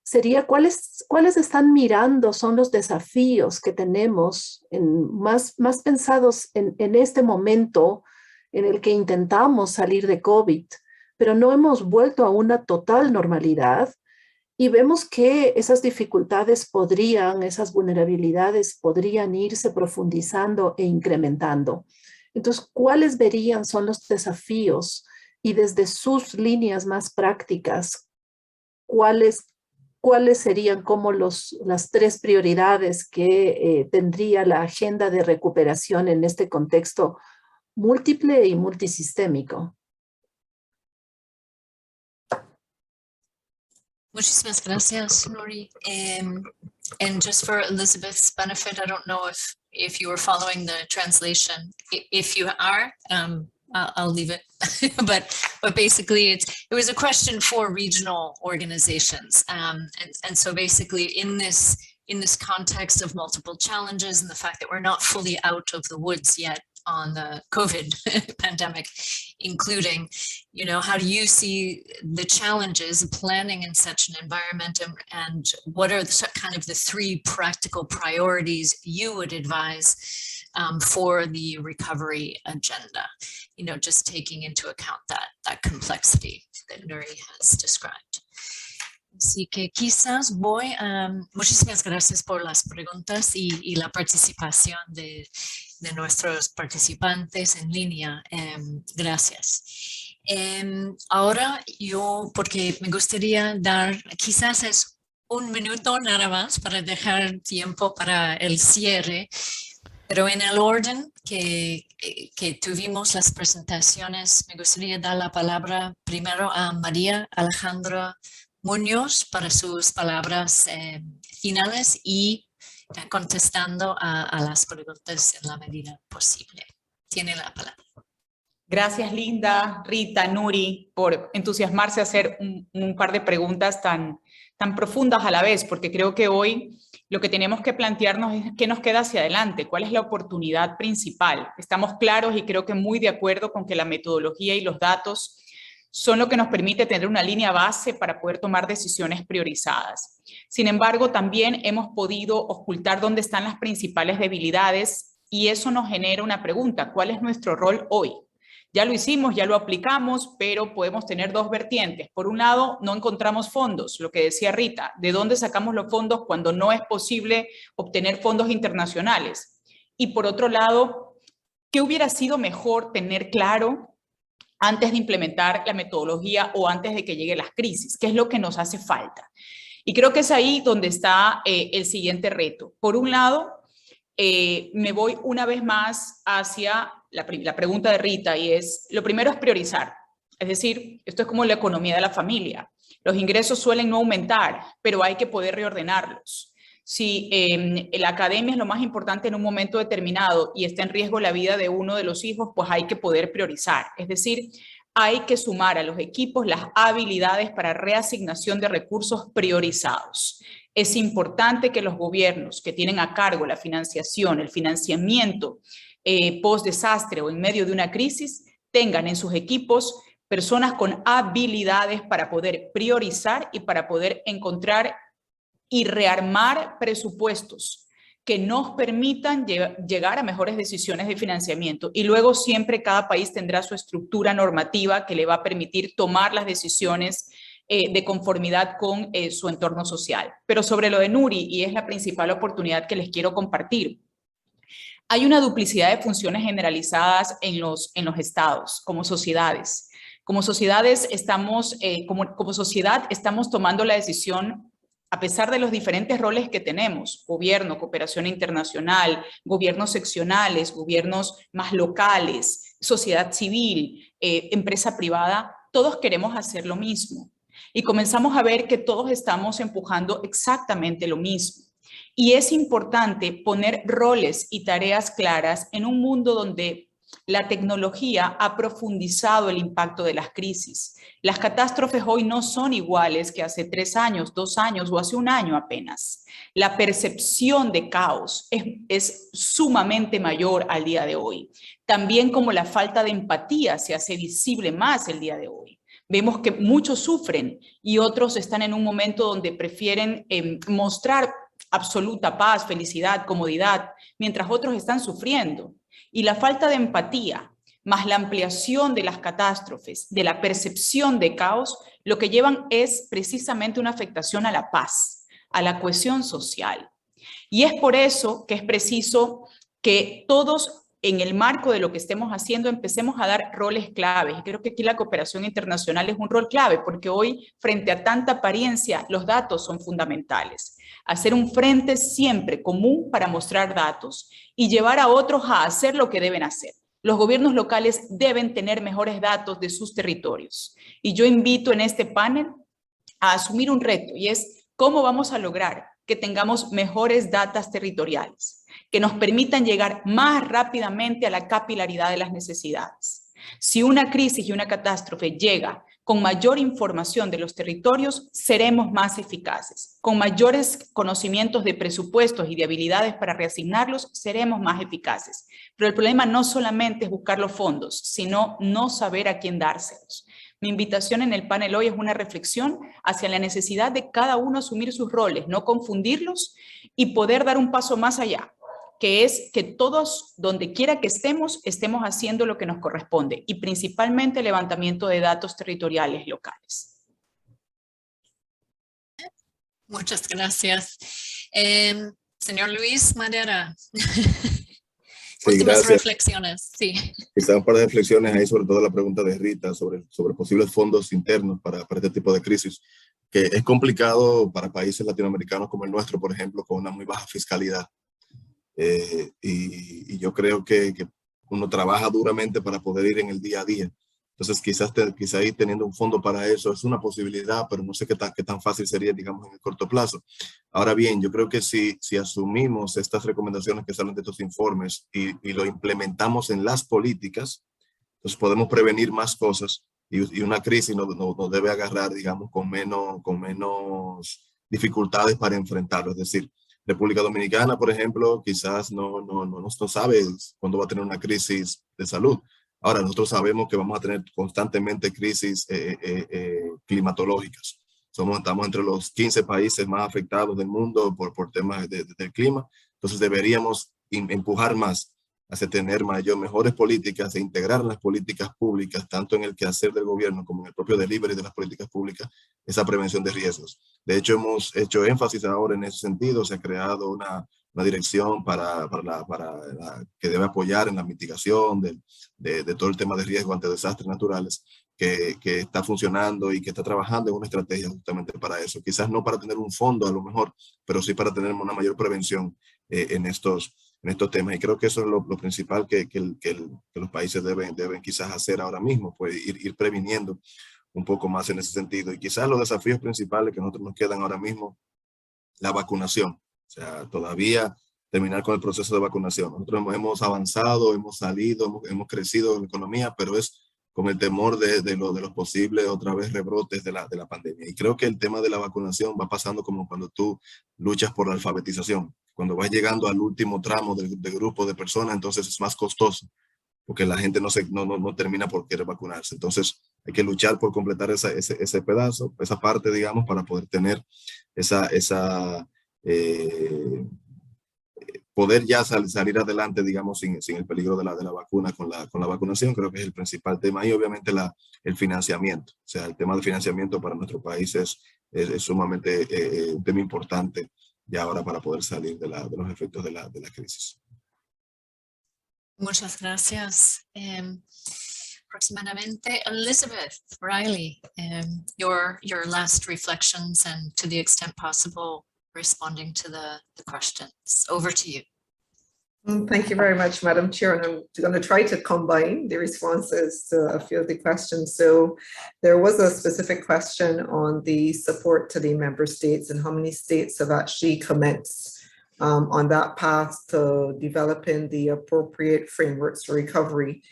[SPEAKER 8] sería ¿cuáles están mirando son los desafíos que tenemos más pensados en este momento en el que intentamos salir de COVID, pero no hemos vuelto a una total normalidad? Y vemos que esas dificultades esas vulnerabilidades podrían irse profundizando e incrementando. Entonces, ¿cuáles verían son los desafíos? Y desde sus líneas más prácticas, ¿cuáles serían como las 3 prioridades que tendría la agenda de recuperación en este contexto múltiple y multisistémico?
[SPEAKER 2] Muchísimas gracias, Nuri. And just for Elizabeth's benefit, I don't know if you were following the translation. If you are, I'll leave it. but basically, it was a question for regional organizations, and so basically in this context of multiple challenges and the fact that we're not fully out of the woods yet on the COVID pandemic, including, you know, how do you see the challenges of planning in such an environment, and what are kind of the 3 practical priorities you would advise for the recovery agenda, you know, just taking into account that complexity that Nuri has described. Así que quizás muchísimas gracias por las preguntas y la participación de nuestros participantes en línea. Gracias. Ahora porque me gustaría dar, quizás es 1 minuto nada más para dejar tiempo para el cierre, pero en el orden que tuvimos las presentaciones, me gustaría dar la palabra primero a María Alejandra Muñoz para sus palabras finales y contestando a las preguntas en la medida posible. Tiene la palabra.
[SPEAKER 3] Gracias, Linda, Rita, Nuri, por entusiasmarse a hacer un par de preguntas tan profundas a la vez, porque creo que hoy lo que tenemos que plantearnos es qué nos queda hacia adelante, cuál es la oportunidad principal. Estamos claros y creo que muy de acuerdo con que la metodología y los datos son lo que nos permite tener una línea base para poder tomar decisiones priorizadas. Sin embargo, también hemos podido ocultar dónde están las principales debilidades y eso nos genera una pregunta: ¿cuál es nuestro rol hoy? Ya lo hicimos, ya lo aplicamos, pero podemos tener 2 vertientes. Por un lado, no encontramos fondos, lo que decía Rita, ¿de dónde sacamos los fondos cuando no es posible obtener fondos internacionales? Y por otro lado, ¿qué hubiera sido mejor tener claro antes de implementar la metodología o antes de que lleguen las crisis? ¿Qué es lo que nos hace falta? Y creo que es ahí donde está el siguiente reto. Por un lado, me voy una vez más hacia la pregunta de Rita, y es, lo primero es priorizar. Es decir, esto es como la economía de la familia. Los ingresos suelen no aumentar, pero hay que poder reordenarlos. Si la academia es lo más importante en un momento determinado y está en riesgo la vida de uno de los hijos, pues hay que poder priorizar. Es decir, hay que sumar a los equipos las habilidades para reasignación de recursos priorizados. Es importante que los gobiernos que tienen a cargo la financiación, el financiamiento post-desastre o en medio de una crisis, tengan en sus equipos personas con habilidades para poder priorizar y para poder encontrar y rearmar presupuestos que nos permitan llegar a mejores decisiones de financiamiento. Y luego siempre cada país tendrá su estructura normativa que le va a permitir tomar las decisiones de conformidad con su entorno social. Pero sobre lo de Nuri, y es la principal oportunidad que les quiero compartir, hay una duplicidad de funciones generalizadas en los estados, como sociedades. Como sociedades como sociedad estamos tomando la decisión, a pesar de los diferentes roles que tenemos, gobierno, cooperación internacional, gobiernos seccionales, gobiernos más locales, sociedad civil, empresa privada, todos queremos hacer lo mismo. Y comenzamos a ver que todos estamos empujando exactamente lo mismo. Y es importante poner roles y tareas claras en un mundo donde la tecnología ha profundizado el impacto de las crisis. Las catástrofes hoy no son iguales que hace 3 años, 2 años o hace 1 año apenas. La percepción de caos es sumamente mayor al día de hoy. También como la falta de empatía se hace visible más el día de hoy. Vemos que muchos sufren y otros están en un momento donde prefieren mostrar absoluta paz, felicidad, comodidad, mientras otros están sufriendo. Y la falta de empatía, más la ampliación de las catástrofes, de la percepción de caos, lo que llevan es precisamente una afectación a la paz, a la cohesión social. Y es por eso que es preciso que todos, en el marco de lo que estemos haciendo, empecemos a dar roles claves. Y creo que aquí la cooperación internacional es un rol clave, porque hoy, frente a tanta apariencia, los datos son fundamentales. Hacer un frente siempre común para mostrar datos y llevar a otros a hacer lo que deben hacer. Los gobiernos locales deben tener mejores datos de sus territorios. Y yo invito en este panel a asumir un reto, y es cómo vamos a lograr que tengamos mejores datos territoriales, que nos permitan llegar más rápidamente a la capilaridad de las necesidades. Si una crisis y una catástrofe llega con mayor información de los territorios, seremos más eficaces. Con mayores conocimientos de presupuestos y de habilidades para reasignarlos, seremos más eficaces. Pero el problema no solamente es buscar los fondos, sino no saber a quién dárselos. Mi invitación en el panel hoy es una reflexión hacia la necesidad de cada uno asumir sus roles, no confundirlos y poder dar un paso más allá, que es que todos, donde quiera que estemos haciendo lo que nos corresponde y principalmente el levantamiento de datos territoriales locales.
[SPEAKER 2] Muchas gracias. Señor Luis Madera.
[SPEAKER 4] Sí,
[SPEAKER 2] Últimas
[SPEAKER 4] gracias.
[SPEAKER 2] reflexiones, sí.
[SPEAKER 4] Quizá un par de reflexiones ahí, sobre todo la pregunta de Rita sobre posibles fondos internos para este tipo de crisis, que es complicado para países latinoamericanos como el nuestro, por ejemplo, con una muy baja fiscalidad. Y yo creo que uno trabaja duramente para poder ir en el día a día. Entonces, quizá ir teniendo un fondo para eso es una posibilidad, pero no sé qué tan fácil sería, digamos, en el corto plazo. Ahora bien, yo creo que si asumimos estas recomendaciones que salen de estos informes y lo implementamos en las políticas, pues podemos prevenir más cosas y una crisis nos debe agarrar, digamos, con menos dificultades para enfrentarlo. Es decir, República Dominicana, por ejemplo, quizás no sabe cuándo va a tener una crisis de salud. Ahora, nosotros sabemos que vamos a tener constantemente crisis climatológicas. Estamos entre los 15 países más afectados del mundo por temas del clima. Entonces deberíamos empujar más hacia tener mejores políticas e integrar en las políticas públicas, tanto en el quehacer del gobierno como en el propio delivery de las políticas públicas, esa prevención de riesgos. De hecho, hemos hecho énfasis ahora en ese sentido. Se ha creado una dirección que debe apoyar en la mitigación de todo el tema de riesgo ante desastres naturales, que está funcionando y que está trabajando en una estrategia justamente para eso. Quizás no para tener un fondo a lo mejor, pero sí para tener una mayor prevención en estos temas. Y creo que eso es lo principal que los países deben quizás hacer ahora mismo, pues ir previniendo un poco más en ese sentido. Y quizás los desafíos principales que nosotros nos quedan ahora mismo, la vacunación. O sea, todavía terminar con el proceso de vacunación. Nosotros hemos avanzado, hemos salido, hemos crecido en la economía, pero es con el temor de los posibles otra vez rebrotes de la pandemia. Y creo que el tema de la vacunación va pasando como cuando tú luchas por la alfabetización. Cuando vas llegando al último tramo del grupo de personas, entonces es más costoso, porque la gente no termina por querer vacunarse. Entonces hay que luchar por completar ese pedazo, esa parte, digamos, para poder tener poder ya salir adelante, digamos, sin el peligro de la vacuna con la vacunación. Creo que es el principal tema. Y obviamente el financiamiento. O sea, el tema del financiamiento para nuestro país es sumamente un tema importante ya ahora para poder salir de los efectos de la crisis.
[SPEAKER 2] Muchas gracias. Aproximadamente Elizabeth Riley, your last reflections and, to the extent possible, responding to the questions. Over to you.
[SPEAKER 5] Thank you very much, Madam Chair. And I'm going to try to combine the responses to a few of the questions. So there was a specific question on the support to the member states and how many states have actually commenced on that path to developing the appropriate frameworks for recovery.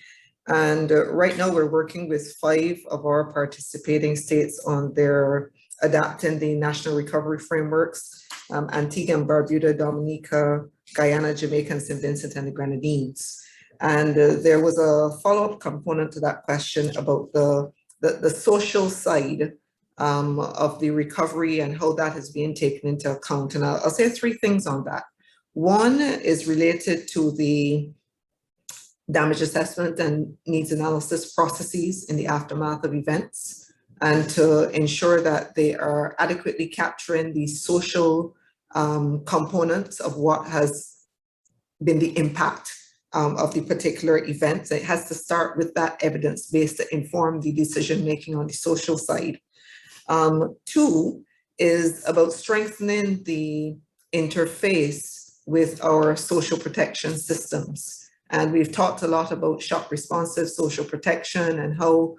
[SPEAKER 5] And right now we're working with 5 of our participating states on their adapting the national recovery frameworks, Antigua and Barbuda, Dominica, Guyana, Jamaica, and St. Vincent and the Grenadines. And there was a follow-up component to that question about the social side of the recovery and how that is being taken into account. And I'll say 3 things on that. One is related to the damage assessment and needs analysis processes in the aftermath of events, and to ensure that they are adequately capturing the social components of what has been the impact of the particular event. It has to start with that evidence base to inform the decision-making on the social side. Two is about strengthening the interface with our social protection systems. And we've talked a lot about shock responsive social protection and how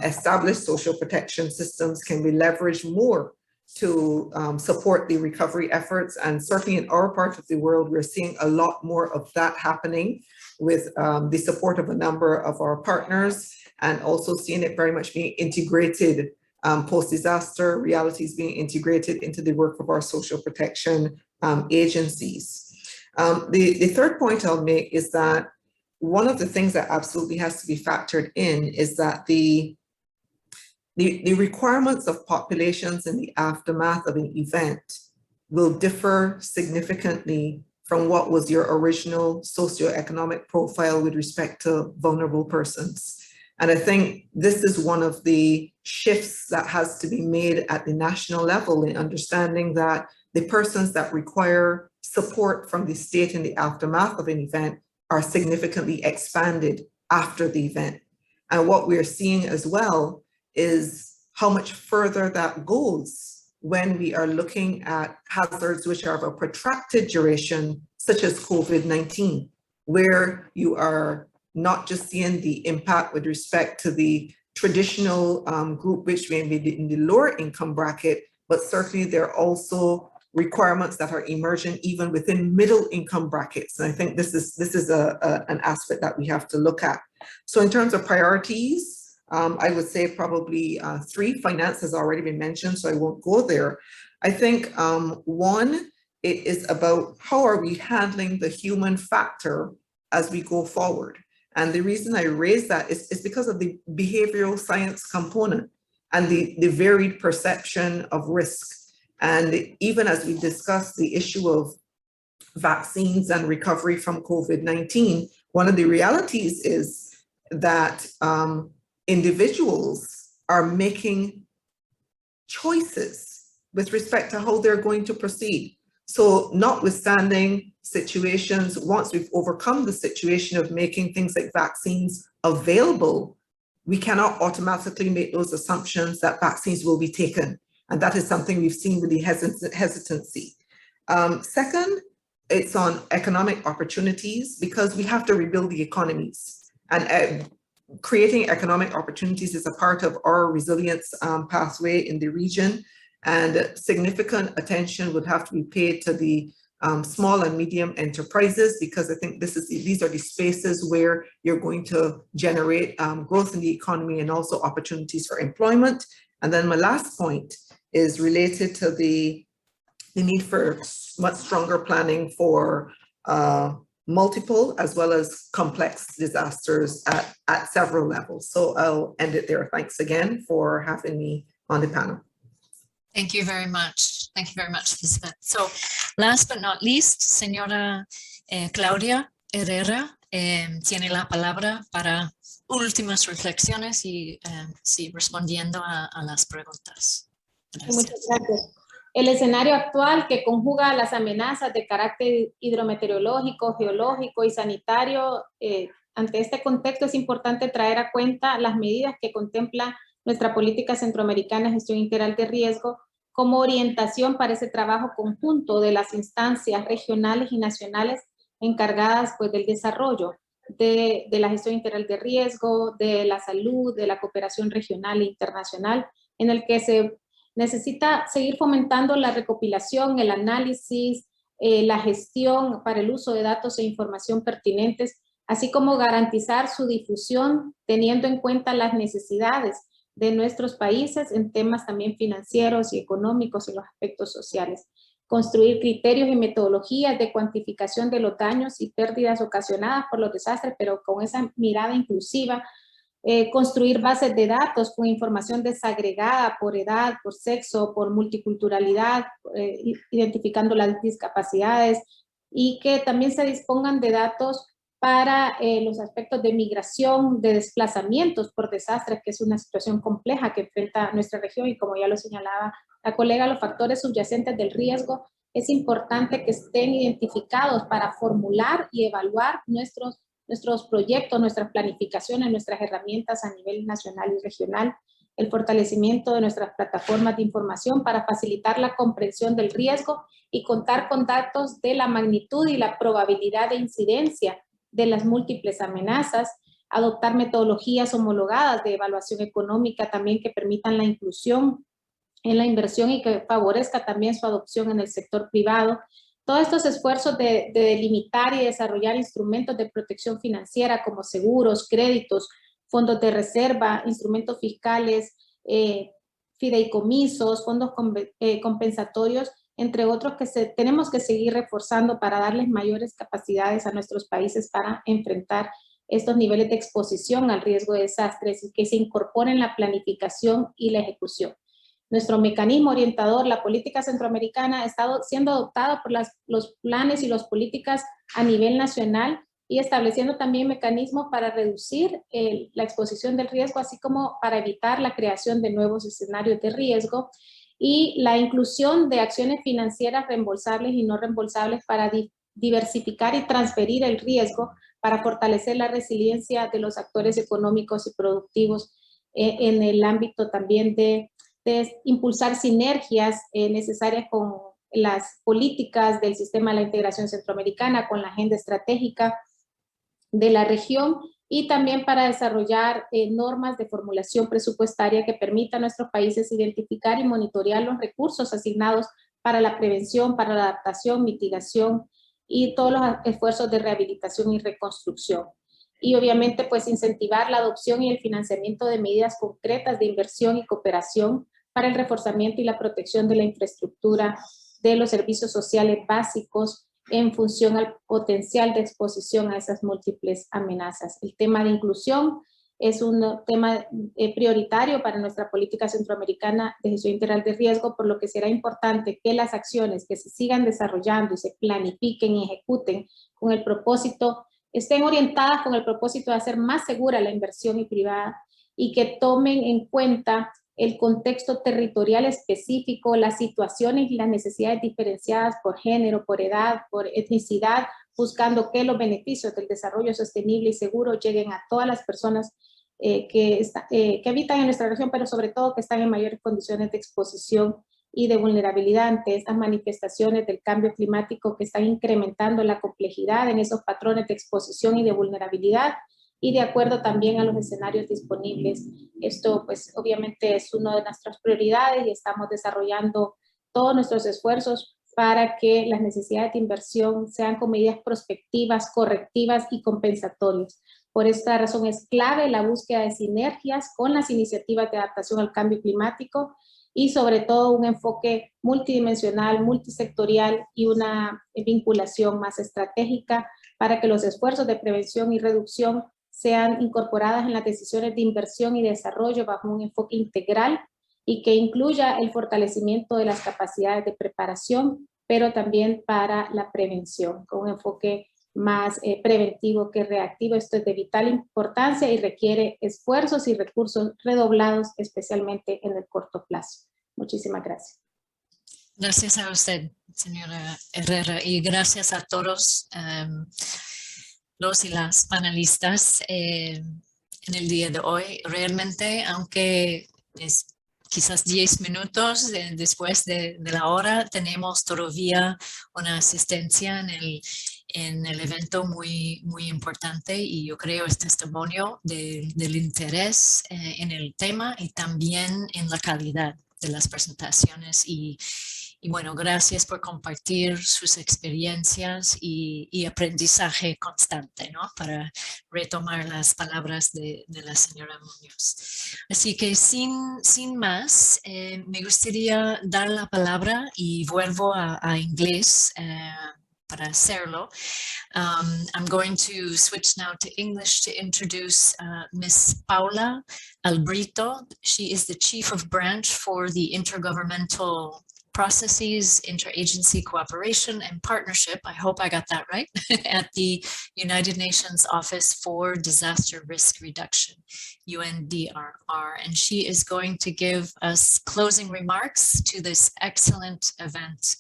[SPEAKER 5] established social protection systems can be leveraged more to support the recovery efforts. And certainly in our part of the world, we're seeing a lot more of that happening with the support of a number of our partners, and also seeing it very much being integrated post-disaster realities being integrated into the work of our social protection agencies. The third point I'll make is that one of the things that absolutely has to be factored in is that the requirements of populations in the aftermath of an event will differ significantly from what was your original socioeconomic profile with respect to vulnerable persons. And I think this is one of the shifts that has to be made at the national level in understanding that the persons that require support from the state in the aftermath of an event are significantly expanded after the event. And what we're seeing as well is how much further that goes when we are looking at hazards which are of a protracted duration, such as COVID-19, where you are not just seeing the impact with respect to the traditional group, which may be in the lower income bracket, but certainly there are also requirements that are emerging even within middle income brackets. And I think this is an aspect that we have to look at. So in terms of priorities, I would say probably three. Finance has already been mentioned, so I won't go there. I think one, it is about how are we handling the human factor as we go forward. And the reason I raise that is because of the behavioral science component and the varied perception of risk. And even as we discuss the issue of vaccines and recovery from COVID-19, one of the realities is that individuals are making choices with respect to how they're going to proceed. So notwithstanding situations, once we've overcome the situation of making things like vaccines available, we cannot automatically make those assumptions that vaccines will be taken. And that is something we've seen with the hesitancy. Second, it's on economic opportunities, because we have to rebuild the economies. And creating economic opportunities is a part of our resilience pathway in the region. And significant attention would have to be paid to the small and medium enterprises, because I think these are the spaces where you're going to generate growth in the economy and also opportunities for employment. And then my last point is related to the need for much stronger planning for multiple as well as complex disasters at several levels. So I'll end it there. Thanks again for having me on the panel.
[SPEAKER 2] Thank you very much. Thank you very much, Elizabeth. So last but not least, señora Claudia Herrera tiene la palabra para últimas reflexiones y sí, respondiendo a las preguntas. Gracias.
[SPEAKER 6] Muchas gracias. El escenario actual que conjuga las amenazas de carácter hidrometeorológico, geológico y sanitario, ante este contexto es importante traer a cuenta las medidas que contempla nuestra política centroamericana de gestión integral de riesgo como orientación para ese trabajo conjunto de las instancias regionales y nacionales encargadas pues, del desarrollo de la gestión integral de riesgo, de la salud, de la cooperación regional e internacional, en el que se necesita seguir fomentando la recopilación, el análisis, la gestión para el uso de datos e información pertinentes, así como garantizar su difusión teniendo en cuenta las necesidades de nuestros países en temas también financieros y económicos y los aspectos sociales. Construir criterios y metodologías de cuantificación de los daños y pérdidas ocasionadas por los desastres, pero con esa mirada inclusiva. Construir bases de datos con información desagregada por edad, por sexo, por multiculturalidad, identificando las discapacidades, y que también se dispongan de datos para los aspectos de migración, de desplazamientos por desastres, que es una situación compleja que enfrenta nuestra región, y como ya lo señalaba la colega, los factores subyacentes del riesgo, es importante que estén identificados para formular y evaluar nuestros proyectos, nuestras planificaciones, nuestras herramientas a nivel nacional y regional, el fortalecimiento de nuestras plataformas de información para facilitar la comprensión del riesgo y contar con datos de la magnitud y la probabilidad de incidencia de las múltiples amenazas, adoptar metodologías homologadas de evaluación económica también que permitan la inclusión en la inversión y que favorezca también su adopción en el sector privado. Todos estos esfuerzos de delimitar y desarrollar instrumentos de protección financiera como seguros, créditos, fondos de reserva, instrumentos fiscales, fideicomisos, fondos compensatorios, entre otros que tenemos que seguir reforzando para darles mayores capacidades a nuestros países para enfrentar estos niveles de exposición al riesgo de desastres y que se incorporen en la planificación y la ejecución. Nuestro mecanismo orientador, la política centroamericana, ha estado siendo adoptado por los planes y las políticas a nivel nacional y estableciendo también mecanismos para reducir la exposición del riesgo, así como para evitar la creación de nuevos escenarios de riesgo y la inclusión de acciones financieras reembolsables y no reembolsables para diversificar y transferir el riesgo para fortalecer la resiliencia de los actores económicos y productivos en el ámbito también de impulsar sinergias necesarias con las políticas del sistema de la integración centroamericana, con la agenda estratégica de la región y también para desarrollar normas de formulación presupuestaria que permitan a nuestros países identificar y monitorear los recursos asignados para la prevención, para la adaptación, mitigación y todos los esfuerzos de rehabilitación y reconstrucción. Y obviamente pues incentivar la adopción y el financiamiento de medidas concretas de inversión y cooperación para el reforzamiento y la protección de la infraestructura de los servicios sociales básicos en función al potencial de exposición a esas múltiples amenazas. El tema de inclusión es un tema prioritario para nuestra política centroamericana de gestión integral de riesgo, por lo que será importante que las acciones que se sigan desarrollando y se planifiquen y ejecuten con el propósito, estén orientadas con el propósito de hacer más segura la inversión privada y que tomen en cuenta el contexto territorial específico, las situaciones y las necesidades diferenciadas por género, por edad, por etnicidad, buscando que los beneficios del desarrollo sostenible y seguro lleguen a todas las personas que habitan en nuestra región, pero sobre todo que están en mayores condiciones de exposición y de vulnerabilidad ante estas manifestaciones del cambio climático que están incrementando la complejidad en esos patrones de exposición y de vulnerabilidad, y de acuerdo también a los escenarios disponibles. Esto pues obviamente es una de nuestras prioridades y estamos desarrollando todos nuestros esfuerzos para que las necesidades de inversión sean con medidas prospectivas, correctivas y compensatorias. Por esta razón es clave la búsqueda de sinergias con las iniciativas de adaptación al cambio climático y sobre todo un enfoque multidimensional, multisectorial y una vinculación más estratégica para que los esfuerzos de prevención y reducción sean incorporadas en las decisiones de inversión y desarrollo bajo un enfoque integral y que incluya el fortalecimiento de las capacidades de preparación, pero también para la prevención, con un enfoque más preventivo que reactivo. Esto es de vital importancia y requiere esfuerzos y recursos redoblados, especialmente en el corto plazo. Muchísimas gracias.
[SPEAKER 2] Gracias a usted, señora Herrera, y gracias a todos los y las panelistas en el día de hoy. Realmente, aunque es quizás 10 minutos después de la hora, tenemos todavía una asistencia en el evento muy importante, y yo creo es testimonio del interés en el tema y también en la calidad de las presentaciones. Y bueno, gracias por compartir sus experiencias y aprendizaje constante, ¿no? Para retomar las palabras de la señora Muñoz. Así que sin más, me gustaría dar la palabra y vuelvo a inglés para hacerlo. I'm going to switch now to English to introduce Ms. Paula Albrito. She is the Chief of Branch for the Intergovernmental Processes, Interagency Cooperation and Partnership, I hope I got that right, at the United Nations Office for Disaster Risk Reduction, UNDRR, and she is going to give us closing remarks to this excellent event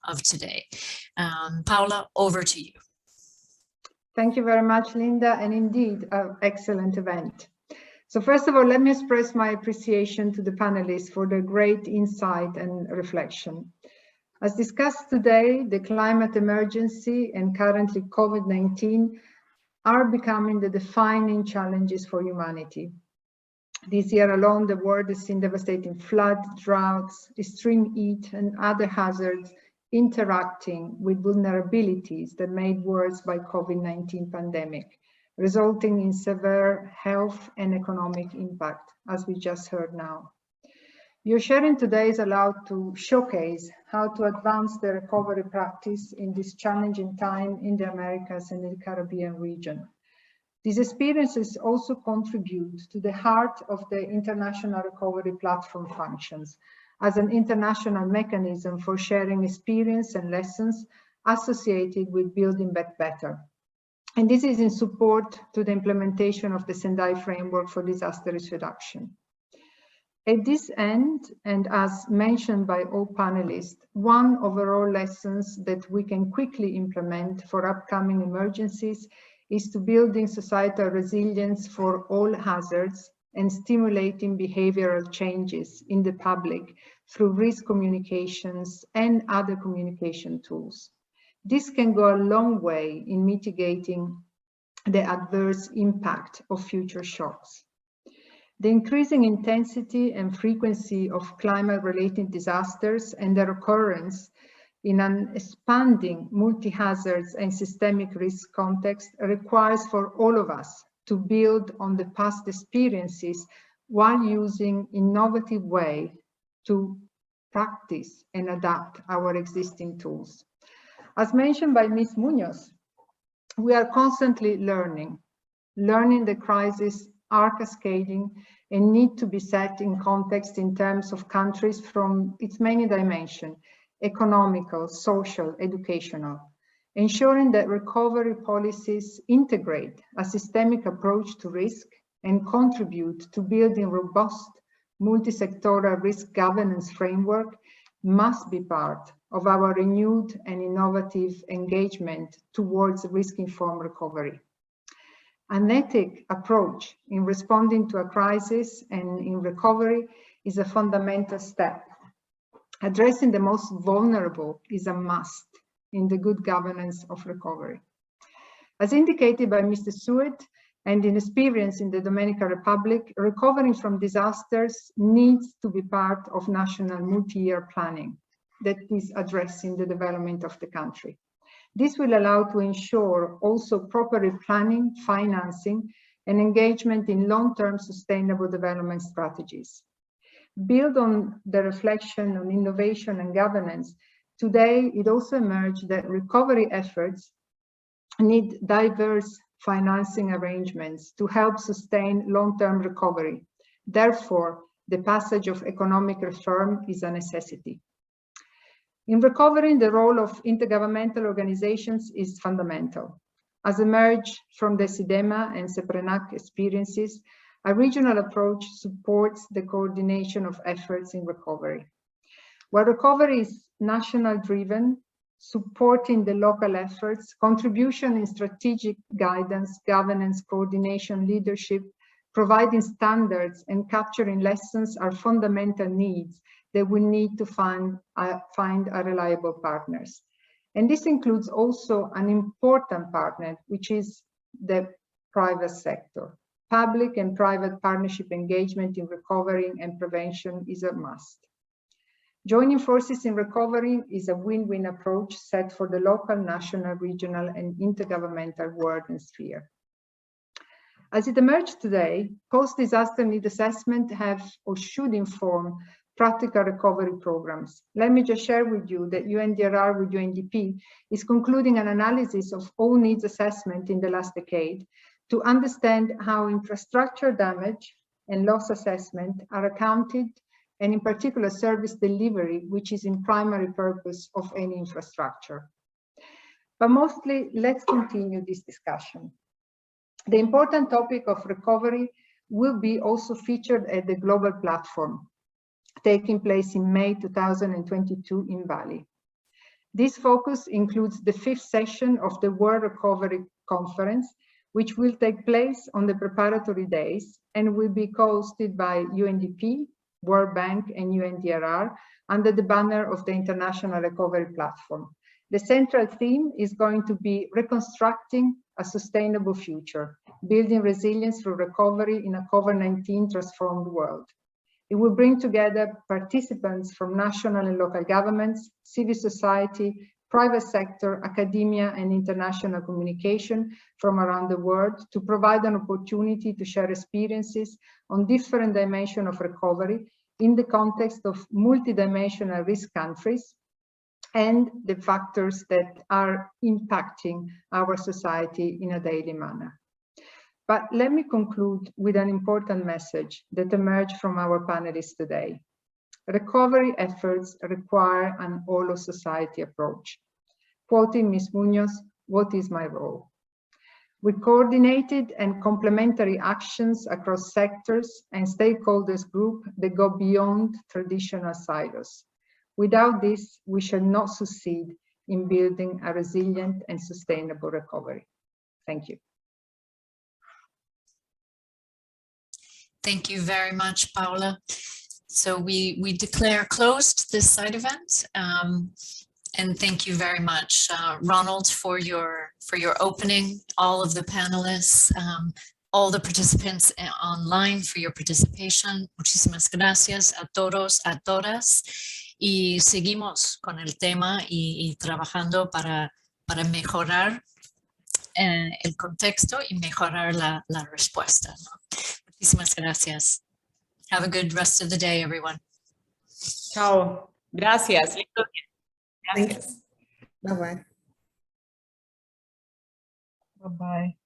[SPEAKER 2] of today. Paula, over to you.
[SPEAKER 9] Thank you very much, Linda, and indeed, an excellent event. So first of all, let me express my appreciation to the panelists for their great insight and reflection. As discussed today, the climate emergency and currently COVID-19 are becoming the defining challenges for humanity. This year alone, the world has seen devastating floods, droughts, extreme heat, and other hazards interacting with vulnerabilities that made worse by COVID-19 pandemic, resulting in severe health and economic impact, as we just heard now. Your sharing today is allowed to showcase how to advance the recovery practice in this challenging time in the Americas and the Caribbean region. These experiences also contribute to the heart of the International Recovery Platform functions as an international mechanism for sharing experience and lessons associated with building back better. And this is in support to the implementation of the Sendai Framework for Disaster Risk Reduction. At this end, and as mentioned by all panelists, one overall lessons that we can quickly implement for upcoming emergencies is to building societal resilience for all hazards and stimulating behavioral changes in the public through risk communications and other communication tools. This can go a long way in mitigating the adverse impact of future shocks. The increasing intensity and frequency of climate-related disasters and their occurrence in an expanding multi-hazards and systemic risk context requires for all of us to build on the past experiences while using innovative ways to practice and adapt our existing tools. As mentioned by Ms. Munoz, we are constantly learning the crises are cascading and need to be set in context in terms of countries from its many dimensions, economical, social, educational, ensuring that recovery policies integrate a systemic approach to risk and contribute to building robust multi-sectoral risk governance framework must be part of our renewed and innovative engagement towards risk-informed recovery. An ethic approach in responding to a crisis and in recovery is a fundamental step. Addressing the most vulnerable is a must in the good governance of recovery. As indicated by Mr. Seward and in experience in the Dominican Republic, recovering from disasters needs to be part of national multi-year planning that is addressing the development of the country. This will allow to ensure also proper planning, financing, and engagement in long-term sustainable development strategies. Build on the reflection on innovation and governance, today it also emerged that recovery efforts need diverse financing arrangements to help sustain long-term recovery. Therefore, the passage of economic reform is a necessity. In recovering, the role of intergovernmental organizations is fundamental. As emerged from the SIDEMA and CEPRENAC experiences, a regional approach supports the coordination of efforts in recovery. While recovery is national-driven, supporting the local efforts, contribution in strategic guidance, governance, coordination, leadership, providing standards and capturing lessons are fundamental needs that we need to find a reliable partners. And this includes also an important partner, which is the private sector. Public and private partnership engagement in recovery and prevention is a must. Joining forces in recovery is a win-win approach set for the local, national, regional, and intergovernmental world and sphere. As it emerged today, post-disaster need assessment have or should inform practical recovery programs. Let me just share with you that UNDRR with UNDP is concluding an analysis of all needs assessment in the last decade to understand how infrastructure damage and loss assessment are accounted, and in particular service delivery, which is in primary purpose of any infrastructure. But mostly, let's continue this discussion. The important topic of recovery will be also featured at the global platform taking place in May 2022 in Bali. This focus includes the 5th session of the World Recovery Conference, which will take place on the preparatory days and will be co-hosted by UNDP, World Bank, and UNDRR under the banner of the International Recovery Platform. The central theme is going to be reconstructing a sustainable future, building resilience through recovery in a COVID-19 transformed world. It will bring together participants from national and local governments, civil society, private sector, academia, and international communication from around the world to provide an opportunity to share experiences on different dimensions of recovery in the context of multidimensional risk countries and the factors that are impacting our society in a daily manner. But let me conclude with an important message that emerged from our panelists today. Recovery efforts require an all-of-society approach. Quoting Ms. Munoz, what is my role? With coordinated and complementary actions across sectors and stakeholders groups that go beyond traditional silos. Without this, we shall not succeed in building a resilient and sustainable recovery. Thank you.
[SPEAKER 2] Thank you very much, Paula. So we declare closed this side event. And thank you very much, Ronald, for your opening, all of the panelists, all the participants online for your participation. Muchísimas gracias a todos, a todas. Y seguimos con el tema y trabajando para mejorar el contexto y mejorar la respuesta, ¿no? Muchísimas gracias. Have a good rest of the day, everyone.
[SPEAKER 3] Chao. Gracias. Gracias.
[SPEAKER 5] Bye-bye.
[SPEAKER 7] Bye-bye.